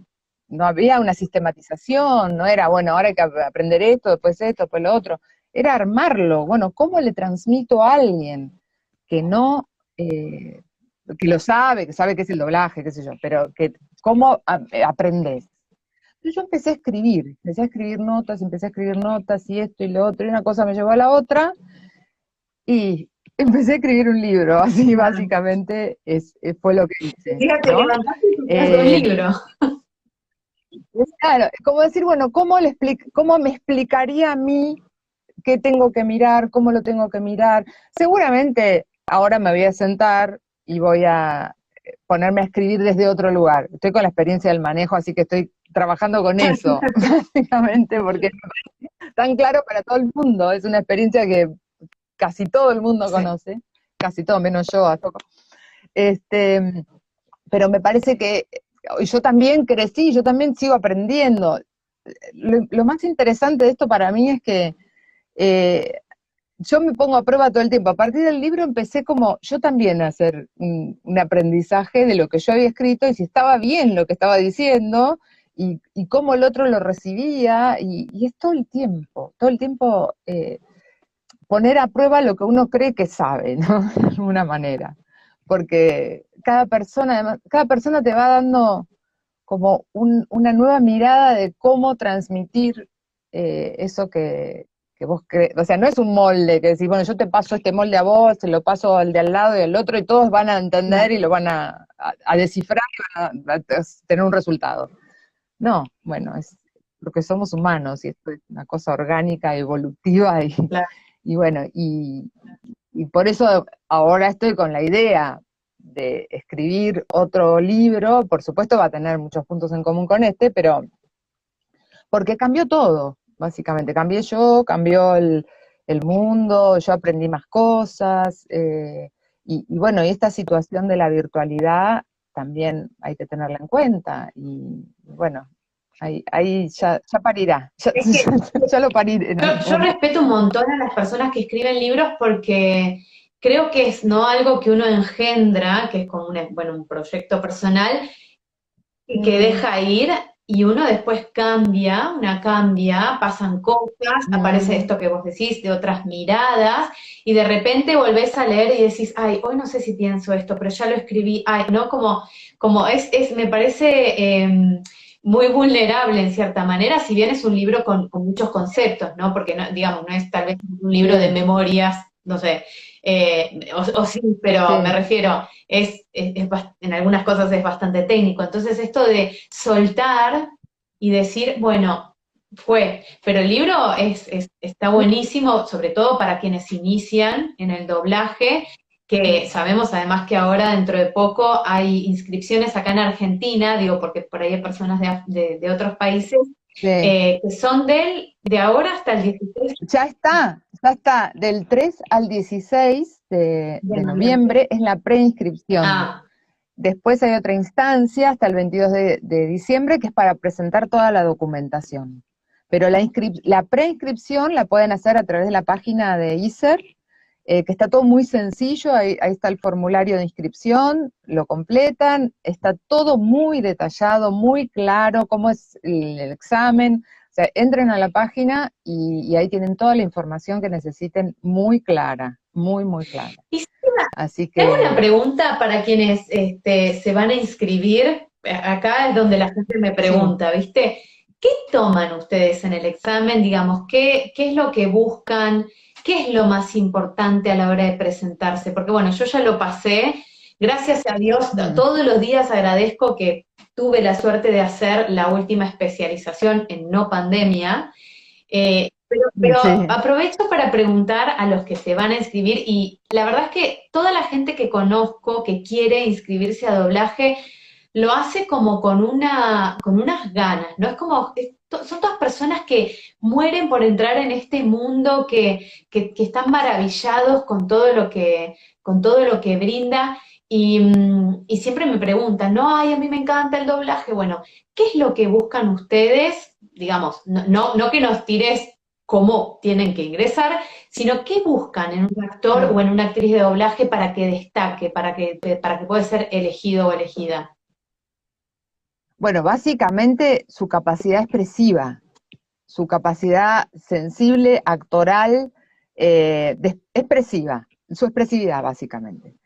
no había una sistematización, no era, bueno, ahora hay que aprender esto, después lo otro, era armarlo, bueno, ¿cómo le transmito a alguien que no, que lo sabe, que sabe qué es el doblaje, qué sé yo, pero cómo aprendes? Entonces yo empecé a escribir notas y esto y lo otro, y una cosa me llevó a la otra, y empecé a escribir un libro, así básicamente fue lo que hice. Fíjate, ¿no? levantaste y publicaste un libro. Claro, es como decir, bueno, ¿cómo me explicaría a mí qué tengo que mirar, cómo lo tengo que mirar? Seguramente ahora me voy a sentar y voy a ponerme a escribir desde otro lugar. Estoy con la experiencia del manejo, así que estoy trabajando con eso, básicamente, porque es tan claro para todo el mundo. Es una experiencia que casi todo el mundo conoce, casi todo, menos yo, a poco. Pero me parece que yo también crecí, yo también sigo aprendiendo. Lo más interesante de esto para mí es que yo me pongo a prueba todo el tiempo. A partir del libro empecé como yo también a hacer un aprendizaje de lo que yo había escrito y si estaba bien lo que estaba diciendo y cómo el otro lo recibía y es todo el tiempo poner a prueba lo que uno cree que sabe, ¿no? De alguna manera. Porque cada persona te va dando como una nueva mirada de cómo transmitir eso que vos crees. O sea, no es un molde que decís, bueno, yo te paso este molde a vos, te lo paso al de al lado y al otro, y todos van a entender y lo van a descifrar y van a tener un resultado. No, bueno, es porque somos humanos y esto es una cosa orgánica, evolutiva Claro. y bueno, y por eso ahora estoy con la idea de escribir otro libro, por supuesto va a tener muchos puntos en común con este, pero porque cambió todo, básicamente. Cambié yo, cambió el mundo, yo aprendí más cosas, y bueno, y esta situación de la virtualidad también hay que tenerla en cuenta, y bueno, ahí ya parirá, Es que ya lo pariré en algún yo momento. respeto un montón a las personas que escriben libros porque creo que es no algo que uno engendra, que es como bueno, un proyecto personal, y que Mm, deja ir y uno después cambia, una cambia, pasan cosas, aparece mm. esto que vos decís, de otras miradas, y de repente volvés a leer y decís, ay, hoy no sé si pienso esto, pero ya lo escribí, ay, ¿no? Como me parece muy vulnerable en cierta manera, si bien es un libro con muchos conceptos, ¿no? Porque, no, digamos, no es tal vez un libro de Sí, memorias, no sé, o sí, pero me sí. refiero, en algunas cosas es bastante técnico. Entonces esto de soltar y decir, bueno, fue, pero el libro está buenísimo, sobre todo para quienes inician en el doblaje, que sabemos además que ahora dentro de poco hay inscripciones acá en Argentina, digo porque por ahí hay personas de otros países, Sí. que son de ahora hasta el 16 Ya está, del 3 al 16 de de noviembre. noviembre es la preinscripción. Ah, Después hay otra instancia hasta el 22 de diciembre que es para presentar toda la documentación. Pero la preinscripción la pueden hacer a través de la página de ISER, que está todo muy sencillo, ahí está el formulario de inscripción, lo completan, está todo muy detallado, muy claro, cómo es el examen. O sea, entren a la página y ahí tienen toda la información que necesiten muy clara, muy, muy clara. y Así te hago una que, pregunta para quienes se van a inscribir. Acá es donde la gente me sí. pregunta, ¿viste? ¿Qué toman ustedes en el examen? Digamos, ¿qué es lo que buscan? ¿Qué es lo más importante a la hora de presentarse? Porque bueno, yo ya lo pasé. Gracias a Dios, Mm, todos los días agradezco que tuve la suerte de hacer la última especialización en no pandemia. Pero sí. aprovecho para preguntar a los que se van a inscribir y la verdad es que toda la gente que conozco que quiere inscribirse a doblaje lo hace como con unas ganas, ¿no? Es como, son todas personas que mueren por entrar en este mundo, que están maravillados con todo lo que brinda y siempre me preguntan, no, ay, a mí me encanta el doblaje. Bueno, ¿qué es lo que buscan ustedes? Digamos, no que nos tires cómo tienen que ingresar, sino qué buscan en un actor o Mm. en una actriz de doblaje para que destaque, para que pueda ser elegido o elegida. Bueno, básicamente su capacidad expresiva, su capacidad sensible, actoral, expresiva, su expresividad básicamente.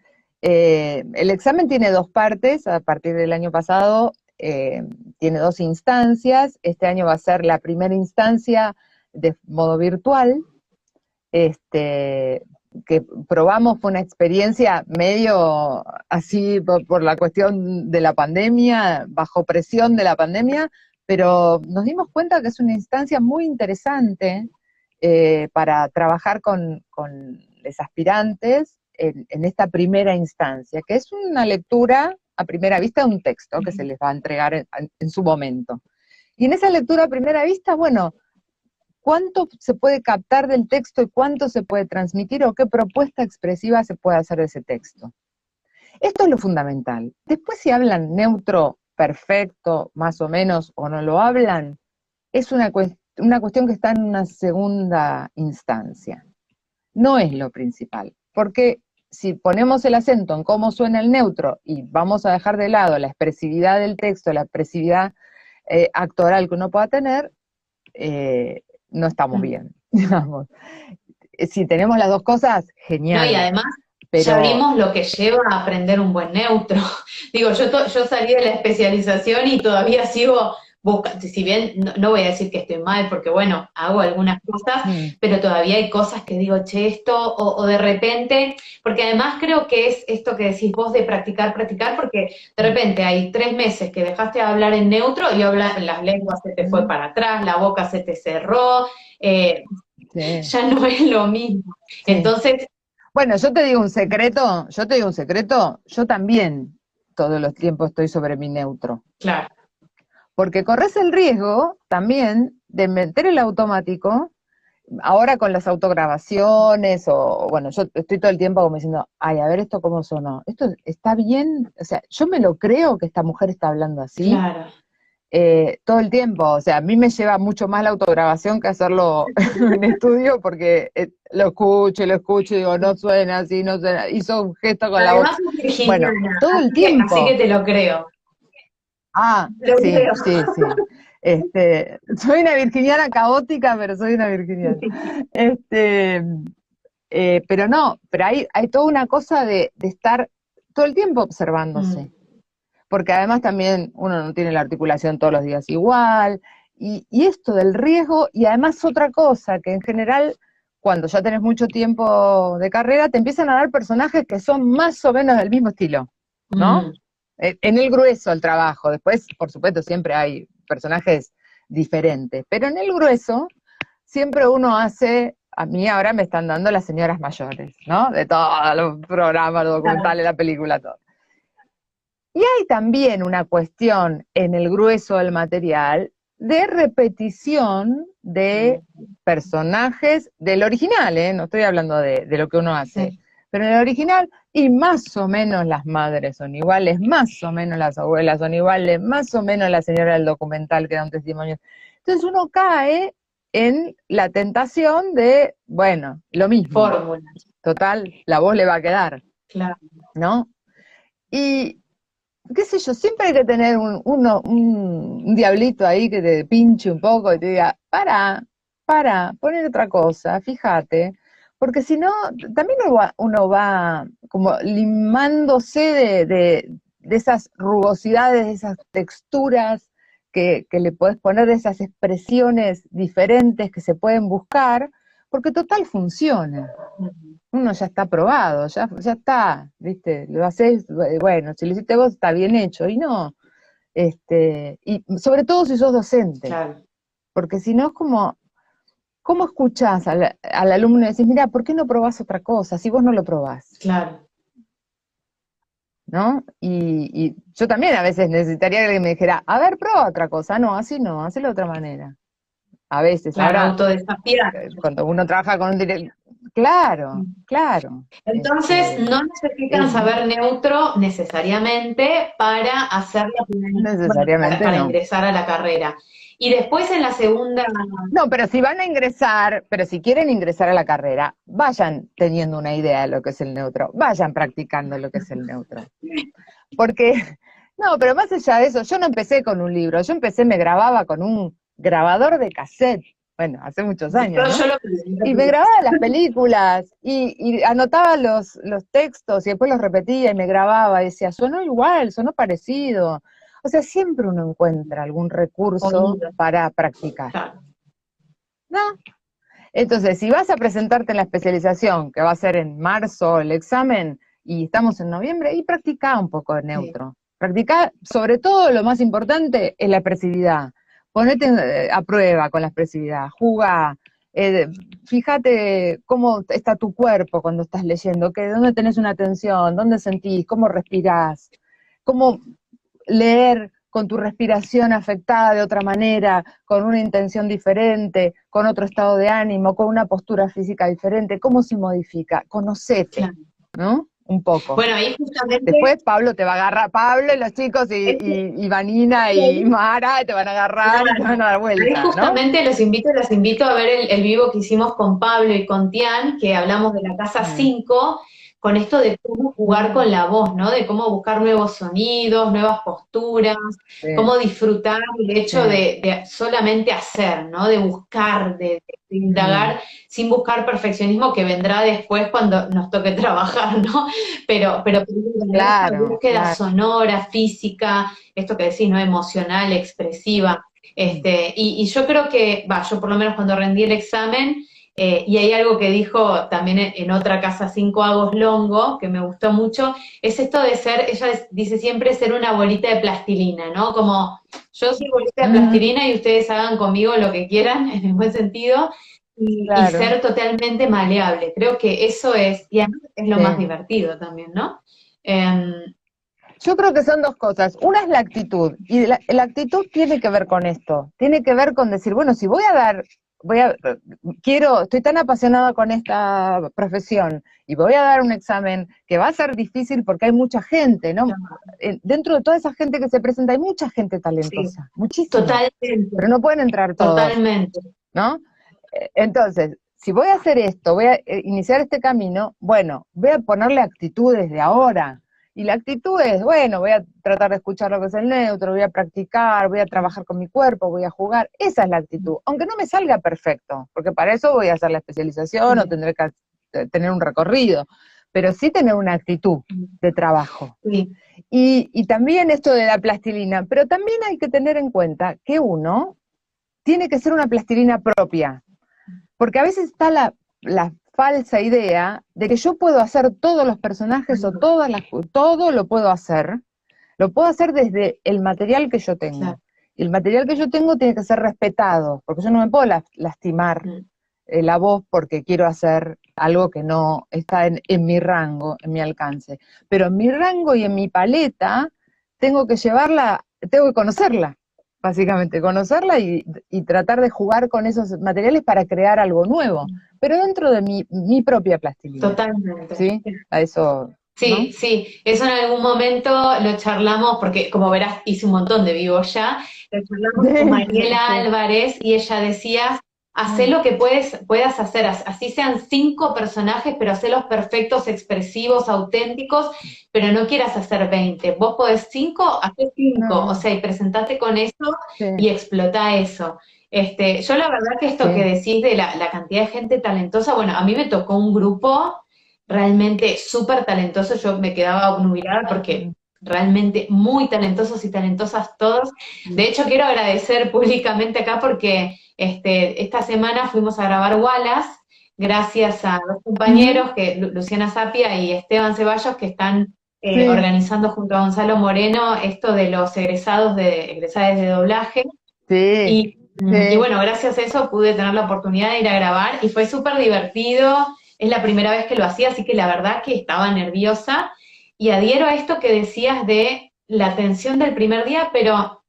El examen tiene dos partes, a partir del año pasado tiene dos instancias, este año va a ser la primera instancia de modo virtual, este, que probamos fue una experiencia medio así por la cuestión de la pandemia, bajo presión de la pandemia, pero nos dimos cuenta que es una instancia muy interesante para trabajar con los aspirantes en esta primera instancia, que es una lectura a primera vista de un texto que se les va a entregar en su momento. Y en esa lectura a primera vista, bueno, cuánto se puede captar del texto y cuánto se puede transmitir o qué propuesta expresiva se puede hacer de ese texto. Esto es lo fundamental. Después si hablan neutro, perfecto, más o menos, o no lo hablan, es una cuestión que está en una segunda instancia. No es lo principal, porque si ponemos el acento en cómo suena el neutro y vamos a dejar de lado la expresividad del texto, la expresividad actoral que uno pueda tener, no estamos Mm. bien, digamos. Si tenemos las dos cosas, No, y genial, además ya pero vimos lo que lleva a aprender un buen neutro. Digo, yo salí de la especialización y todavía sigo buscando, si bien no voy a decir que estoy mal, porque bueno, hago algunas cosas, mm, pero todavía hay cosas que digo, che, esto, o de repente, porque además creo que es esto que decís vos de practicar, practicar, porque de repente hay 3 meses que dejaste de hablar en neutro y las lenguas se te fue mm, para atrás, la boca se te cerró, sí, ya no es lo mismo. sí. Entonces, Bueno, yo te digo un secreto, yo también todos los tiempos estoy sobre mi neutro. Claro. Porque corres el riesgo también de meter el automático, ahora con las autograbaciones, o bueno, yo estoy todo el tiempo como diciendo, ay, a ver esto cómo sonó, esto está bien, o sea, yo me lo creo que esta mujer está hablando así, Claro. todo el tiempo, o sea, a mí me lleva mucho más la autograbación que hacerlo en estudio, porque lo escucho y digo, no suena así, no suena, hizo un gesto con la boca, Además es bueno, virginiana, todo el así que tiempo. te lo creo. Ah, Lo sí, creo. sí, sí. Soy una virginiana caótica, pero soy una virginiana. Este, pero no, pero hay toda una cosa de estar todo el tiempo observándose, porque además también uno no tiene la articulación todos los días igual, y esto del riesgo, y además otra cosa, que en general, cuando ya tenés mucho tiempo de carrera, te empiezan a dar personajes que son más o menos del mismo estilo, ¿no? Mm. En el grueso el trabajo, después, por supuesto, siempre hay personajes diferentes, pero en el grueso siempre uno hace, a mí ahora me están dando las señoras mayores, ¿no? De todos los programas, los documentales, la película, todo. Y hay también una cuestión en el grueso del material de repetición de personajes del original, ¿eh? No estoy hablando de lo que uno hace, Sí. pero en el original, y más o menos las madres son iguales, más o menos las abuelas son iguales, más o menos la señora del documental que da un testimonio. Entonces uno cae en la tentación de, bueno, lo mismo, Fórmulas, total, la voz le va a quedar, claro. ¿no? Y qué sé yo, siempre hay que tener un diablito ahí que te pinche un poco y te diga, poner otra cosa, fíjate, porque si no, también uno va como limándose de esas rugosidades, de esas texturas que le podés poner, de esas expresiones diferentes que se pueden buscar, porque total funciona. Uno ya está probado, ya está, ¿viste? Lo haces, bueno, si lo hiciste vos está bien hecho, y no, y sobre todo si sos docente, Claro, porque si no es como, ¿cómo escuchás al alumno y decís, mira, ¿por qué no probás otra cosa si vos no lo probás? claro. ¿No? Y yo también a veces necesitaría que alguien me dijera, a ver, prueba otra cosa, no, hacelo de otra manera. A veces, Claro, ahora, autodesafiar. cuando uno trabaja con un director, claro, claro. Entonces, no necesitan Es, saber neutro necesariamente para hacer bueno, necesariamente para no. ingresar a la carrera. Y después en la segunda, No, pero si van a ingresar, pero si quieren ingresar a la carrera, vayan teniendo una idea de lo que es el neutro, vayan practicando lo que es el neutro. Porque, no, pero más allá de eso, yo no empecé con un libro, me grababa con un grabador de cassette, bueno, hace muchos años, ¿no? yo lo Y me grababa las películas, y anotaba los textos, y después los repetía, y me grababa, y decía, sonó igual, sonó parecido. O sea, siempre uno encuentra algún recurso oído. para practicar, Claro, ¿no? Entonces, si vas a presentarte en la especialización, que va a ser en marzo el examen, y estamos en noviembre, y practica un poco de sí. neutro. Practica, sobre todo, lo más importante es la expresividad. Ponete a prueba con la expresividad, jugá, fíjate cómo está tu cuerpo cuando estás leyendo, dónde tenés una tensión, dónde sentís, cómo respirás, cómo leer con tu respiración afectada de otra manera, con una intención diferente, con otro estado de ánimo, con una postura física diferente, ¿cómo se modifica? Conocete, Claro. ¿no? Un poco. Bueno, ahí justamente Después Pablo te va a agarrar, Pablo y los chicos y Vanina y Mara te van a agarrar y te van a dar ahí vuelta, ¿no? justamente los invito a ver el vivo que hicimos con Pablo y con Tian, que hablamos de la casa Mm, 5 con esto de cómo jugar con la voz, ¿no? De cómo buscar nuevos sonidos, nuevas posturas, sí, cómo disfrutar el hecho sí. de solamente hacer, ¿no? De buscar, de Mm, indagar sin buscar perfeccionismo que vendrá después cuando nos toque trabajar, ¿no? Pero primero, esta claro, búsqueda claro. sonora, física, esto que decís, ¿no? Emocional, expresiva. Y yo creo que, yo por lo menos cuando rendí el examen, y hay algo que dijo también en otra casa 5 Agos Longo, que me gustó mucho, es esto de ser, ella dice siempre ser una bolita de plastilina, ¿no? Como yo soy bolita de Mm, plastilina y ustedes hagan conmigo lo que quieran, en el buen sentido, y claro, ser totalmente maleable. Creo que eso es, y además es lo más sí. divertido también, ¿no? Em, Yo creo que son dos cosas. Una es la actitud, y la actitud tiene que ver con esto, tiene que ver con decir, bueno, si voy a dar, voy a, estoy tan apasionada con esta profesión y voy a dar un examen que va a ser difícil porque hay mucha gente, ¿no? Dentro de toda esa gente que se presenta hay mucha gente sí, talentosa, muchísima, totalmente, pero no pueden entrar todos, totalmente. ¿no? Entonces, si voy a hacer esto, voy a iniciar este camino, bueno, voy a ponerle actitud desde ahora. Y la actitud es, bueno, voy a tratar de escuchar lo que es el neutro, voy a practicar, voy a trabajar con mi cuerpo, voy a jugar. Esa es la actitud. Aunque no me salga perfecto, porque para eso voy a hacer la especialización o tendré que tener un recorrido. Pero sí tener una actitud de trabajo. Sí, Y también esto de la plastilina, pero también hay que tener en cuenta que uno tiene que ser una plastilina propia. Porque a veces está la falsa idea de que yo puedo hacer todos los personajes o todo lo puedo hacer desde el material que yo claro. tengo. Y el material que yo tengo tiene que ser respetado, porque yo no me puedo lastimar la voz porque quiero hacer algo que no está en mi rango, en mi alcance. Pero en mi rango y en mi paleta tengo que llevarla, tengo que conocerla, básicamente, conocerla y tratar de jugar con esos materiales para crear algo nuevo, pero dentro de mi propia plastilina, Totalmente. ¿sí? A eso, ¿no? Sí, sí, eso en algún momento lo charlamos, porque como verás, hice un montón de vivos ya, lo charlamos con Mariela Sí, Álvarez y ella decía, hacé lo que puedas hacer, así sean 5 personajes, pero hacelos perfectos, expresivos, auténticos, pero no quieras hacer 20. Vos podés 5, hacé 5, o no, sea, y presentate con eso sí, y explotá eso. Yo la verdad que esto que sí, decís de la cantidad de gente talentosa, bueno, a mí me tocó un grupo realmente súper talentosos, yo me quedaba obnubilada porque realmente muy talentosos y talentosas todos. De hecho, quiero agradecer públicamente acá porque esta semana fuimos a grabar Wallace, gracias a dos ujú, compañeros, Luciana Sapia y Esteban Ceballos, que están sí, organizando junto a Gonzalo Moreno esto de los egresados de doblaje. sí, Y sí, bueno, gracias a eso pude tener la oportunidad de ir a grabar y fue súper divertido. Es la primera vez que lo hacía, así que la verdad que estaba nerviosa. Y adhiero a esto que decías de la tensión del primer día, pero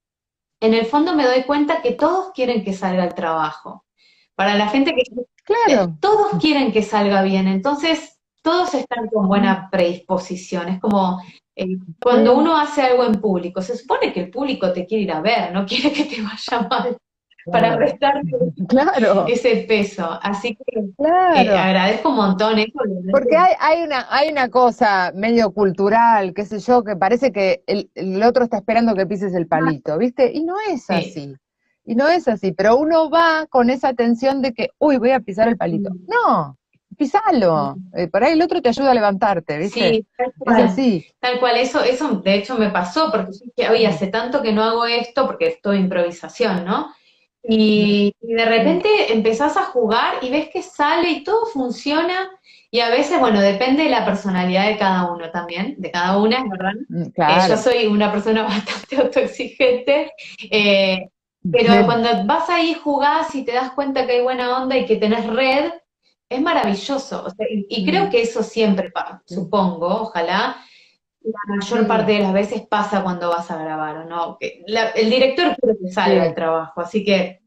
en el fondo me doy cuenta que todos quieren que salga el trabajo. Para la gente que claro. todos quieren que salga bien, entonces todos están con buena predisposición. Es como cuando Sí, uno hace algo en público, se supone que el público te quiere ir a ver, no quiere que te vaya mal para claro, restarte claro, ese peso. Así que claro. agradezco un montón eso. Porque hay una cosa medio cultural, qué sé yo, que parece que el otro está esperando que pises el palito, ¿viste? Y no es Sí, así. Y no es así, pero uno va con esa tensión de que, uy, voy a pisar el palito. No, pisalo. Por ahí el otro te ayuda a levantarte, ¿viste? sí, tal Es cual. así. Tal cual, eso de hecho me pasó, porque yo dije, oye, hace tanto que no hago esto, porque es todo improvisación, ¿no? Y de repente empezás a jugar y ves que sale y todo funciona. Y a veces, bueno, depende de la personalidad de cada uno también, de cada una, es verdad. Yo Claro. soy una persona bastante autoexigente, eh, pero cuando vas ahí, jugás y te das cuenta que hay buena onda y que tenés red, es maravilloso. O sea, y creo que eso siempre, supongo, ojalá, la mayor parte Sí, de las veces pasa cuando vas a grabar, ¿o no? El director quiere que salga el sí, trabajo, así que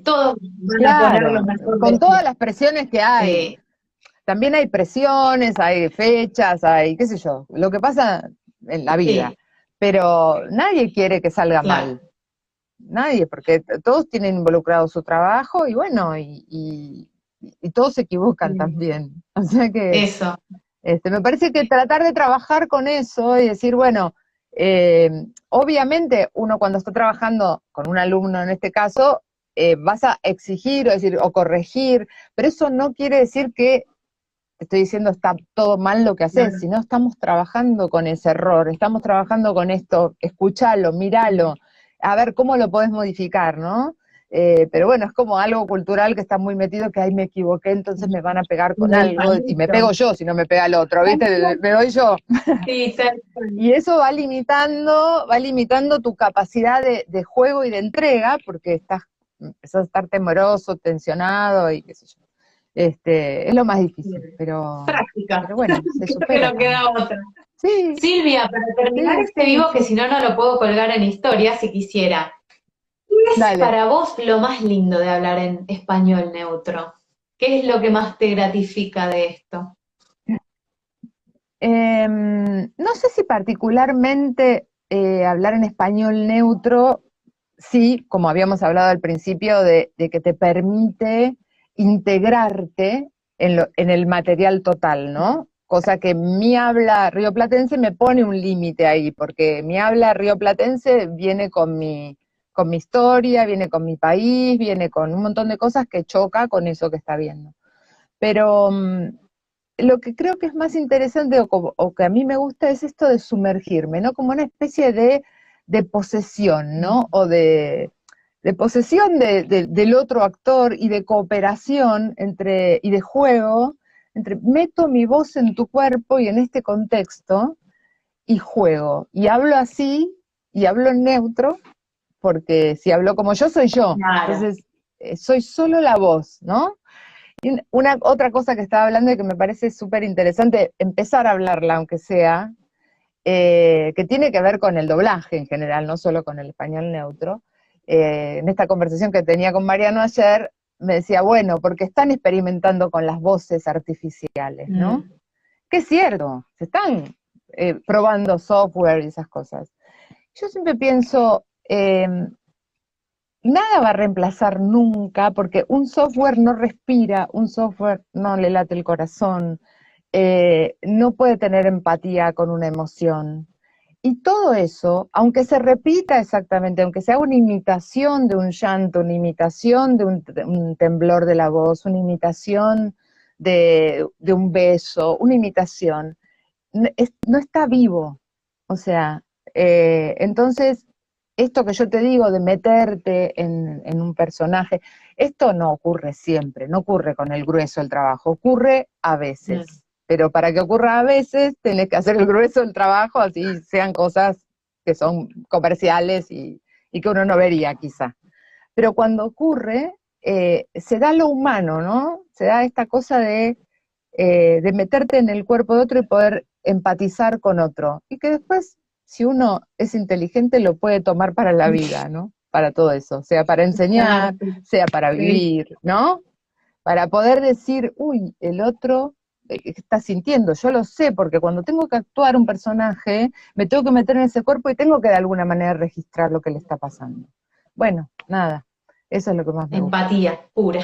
todos van a poner lo claro. mejor de Con sí. todas las presiones que hay. Sí, También hay presiones, hay fechas, hay qué sé yo, lo que pasa en la vida. sí, Pero nadie quiere que salga claro, mal, nadie, porque todos tienen involucrado su trabajo y bueno, y todos se equivocan sí. también. O sea que Eso, me parece que tratar de trabajar con eso y decir, bueno, obviamente uno cuando está trabajando con un alumno en este caso, vas a exigir o decir o corregir, pero eso no quiere decir que te estoy diciendo está todo mal lo que haces, claro. sino estamos trabajando con ese error, estamos trabajando con esto, escúchalo, míralo, a ver cómo lo podés modificar, ¿no? Pero bueno, es como algo cultural que está muy metido, que ahí me equivoqué, entonces me van a pegar con Del algo, y me pego palito. yo si no me pega el otro, ¿viste? Me doy yo. Sí, tal cual. Y eso va limitando tu capacidad de juego y de entrega, porque estás empezás a estar temoroso, tensionado y qué sé yo. Es lo más difícil, Práctica. pero bueno, se Creo que supera no queda también. otra. Sí, Silvia, para terminar sí, este sí, vivo, que sí. si no, no lo puedo colgar en historia, si quisiera. ¿Qué es Dale. para vos lo más lindo de hablar en español neutro? ¿Qué es lo que más te gratifica de esto? No sé si particularmente hablar en español neutro, sí, como habíamos hablado al principio, de que te permite integrarte en el material total, ¿no? Cosa que mi habla rioplatense me pone un límite ahí, porque mi habla rioplatense viene con mi historia, viene con mi país, viene con un montón de cosas que choca con eso que está viendo. Pero lo que creo que es más interesante o que a mí me gusta es esto de sumergirme, ¿no? Como una especie de posesión, ¿no? O de posesión del otro actor y de cooperación y de juego, meto mi voz en tu cuerpo y en este contexto y juego. Y hablo así, y hablo en neutro, porque si hablo como yo, soy yo. Claro. Entonces, soy solo la voz, ¿no? Y una otra cosa que estaba hablando y que me parece súper interesante empezar a hablarla, aunque sea, que tiene que ver con el doblaje en general, no solo con el español neutro. En esta conversación que tenía con Mariano ayer, me decía, bueno, porque están experimentando con las voces artificiales, ¿no? Mm. Que es cierto, se están probando software y esas cosas. Yo siempre pienso, nada va a reemplazar nunca, porque un software no respira, un software no le late el corazón, no puede tener empatía con una emoción. Y todo eso, aunque se repita exactamente, aunque sea una imitación de un llanto, una imitación de un temblor de la voz, una imitación de un beso, una imitación, no está vivo. O sea, entonces, esto que yo te digo de meterte en un personaje, esto no ocurre siempre, no ocurre con el grueso del trabajo, ocurre a Mm. veces. Pero para que ocurra a veces, tenés que hacer el grueso del trabajo, así sean cosas que son comerciales y que uno no vería quizá. Pero cuando ocurre, se da lo humano, ¿no? Se da esta cosa de meterte en el cuerpo de otro y poder empatizar con otro. Y que después, si uno es inteligente, lo puede tomar para la vida, ¿no? Para todo eso, sea para enseñar, Claro, sea para sí. vivir, ¿no? Para poder decir, uy, el otro está sintiendo, yo lo sé, porque cuando tengo que actuar un personaje, me tengo que meter en ese cuerpo y tengo que de alguna manera registrar lo que le está pasando. Bueno, nada, eso es lo que más me gusta. Empatía pura.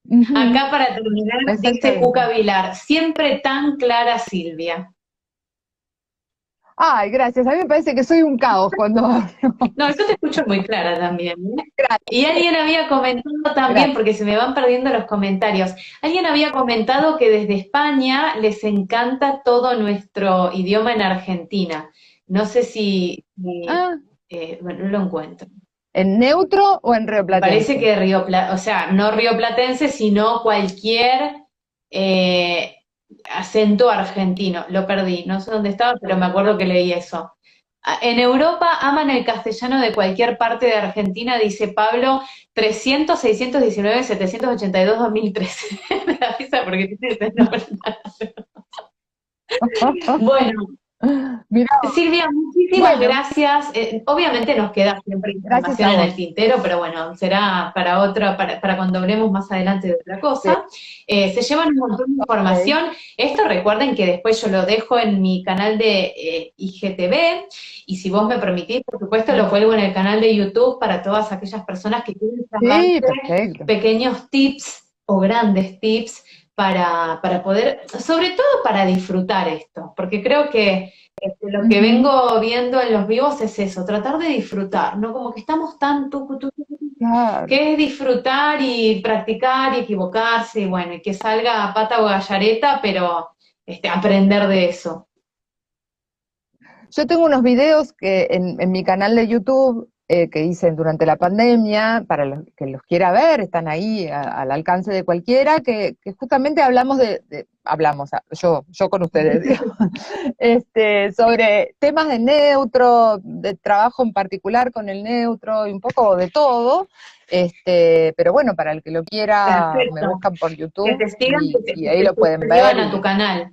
Ujú, Acá para terminar, dice Cuca exactamente. Vilar, siempre tan clara Silvia. Ay, gracias. A mí me parece que soy un caos cuando hablo. No, yo te escucho muy clara también, ¿eh? Y Gracias, alguien había comentado también, gracias. porque se me van perdiendo los comentarios, alguien había comentado que desde España les encanta todo nuestro idioma en Argentina. No sé Ah, bueno, no lo encuentro. ¿en neutro o en Me parece rioplatense? que o sea, no rioplatense, sino cualquier eh, acento argentino. Lo perdí, no sé dónde estaba, pero me acuerdo que leí eso. En Europa aman el castellano de cualquier parte de Argentina, dice Pablo, 300, 619, 782, 2013. Me da risa porque tiene ese nombre. Bueno, Mirá, Silvia, muchísimas bueno, gracias. Obviamente nos queda siempre gracias información a en el vos. tintero, pero bueno, será para otra, para cuando hablemos más adelante de otra Sí, cosa. Se llevan un montón de ok. información. Esto recuerden que después yo lo dejo en mi canal de IGTV y si vos me permitís, por supuesto, lo cuelgo en el canal de YouTube para todas aquellas personas que quieren Sí, llevarse perfecto. pequeños tips o grandes tips para poder, sobre todo para disfrutar esto, porque creo que lo que Ujú, vengo viendo en los vivos es eso, tratar de disfrutar, ¿no? Como que estamos tan claro. que es disfrutar y practicar y equivocarse y bueno, y que salga a pata o gallareta, pero aprender de eso. Yo tengo unos videos que en mi canal de YouTube que hice durante la pandemia, para los que los quiera ver, están ahí al alcance de cualquiera, que justamente hablamos yo con ustedes, digamos, sobre temas de neutro, de trabajo en particular con el neutro, y un poco de todo, pero bueno, para el que lo quiera, me Perfecto. buscan por Que YouTube te sigan, y ahí lo que se pueden ver. suscriban a tu canal.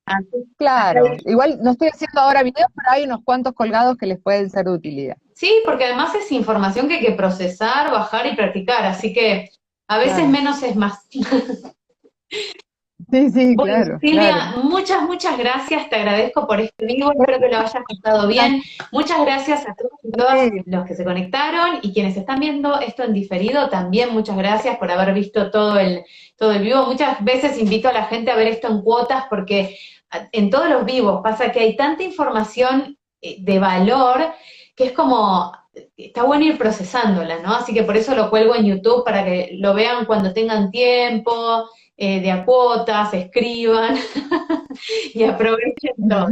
Así- Claro, igual no estoy haciendo ahora videos, pero hay unos cuantos colgados que les pueden ser de utilidad. Sí, porque además es información que hay que procesar, bajar y practicar, así que a veces Claro. menos es más. Sí, sí, Bueno, claro, claro. Silvia, muchas gracias, te agradezco por este vivo, espero que lo hayas pasado bien. Muchas gracias a todos y todas Sí. los que se conectaron y quienes están viendo esto en diferido, también muchas gracias por haber visto todo el vivo. Muchas veces invito a la gente a ver esto en cuotas porque en todos los vivos pasa que hay tanta información de valor que es como, está bueno ir procesándola, ¿no? Así que por eso lo cuelgo en YouTube para que lo vean cuando tengan tiempo, de a cuotas, escriban y aprovechen todo.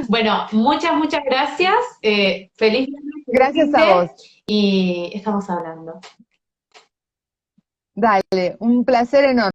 Bueno, muchas gracias. Feliz Gracias fin a de vos. y estamos hablando. Dale, un placer enorme.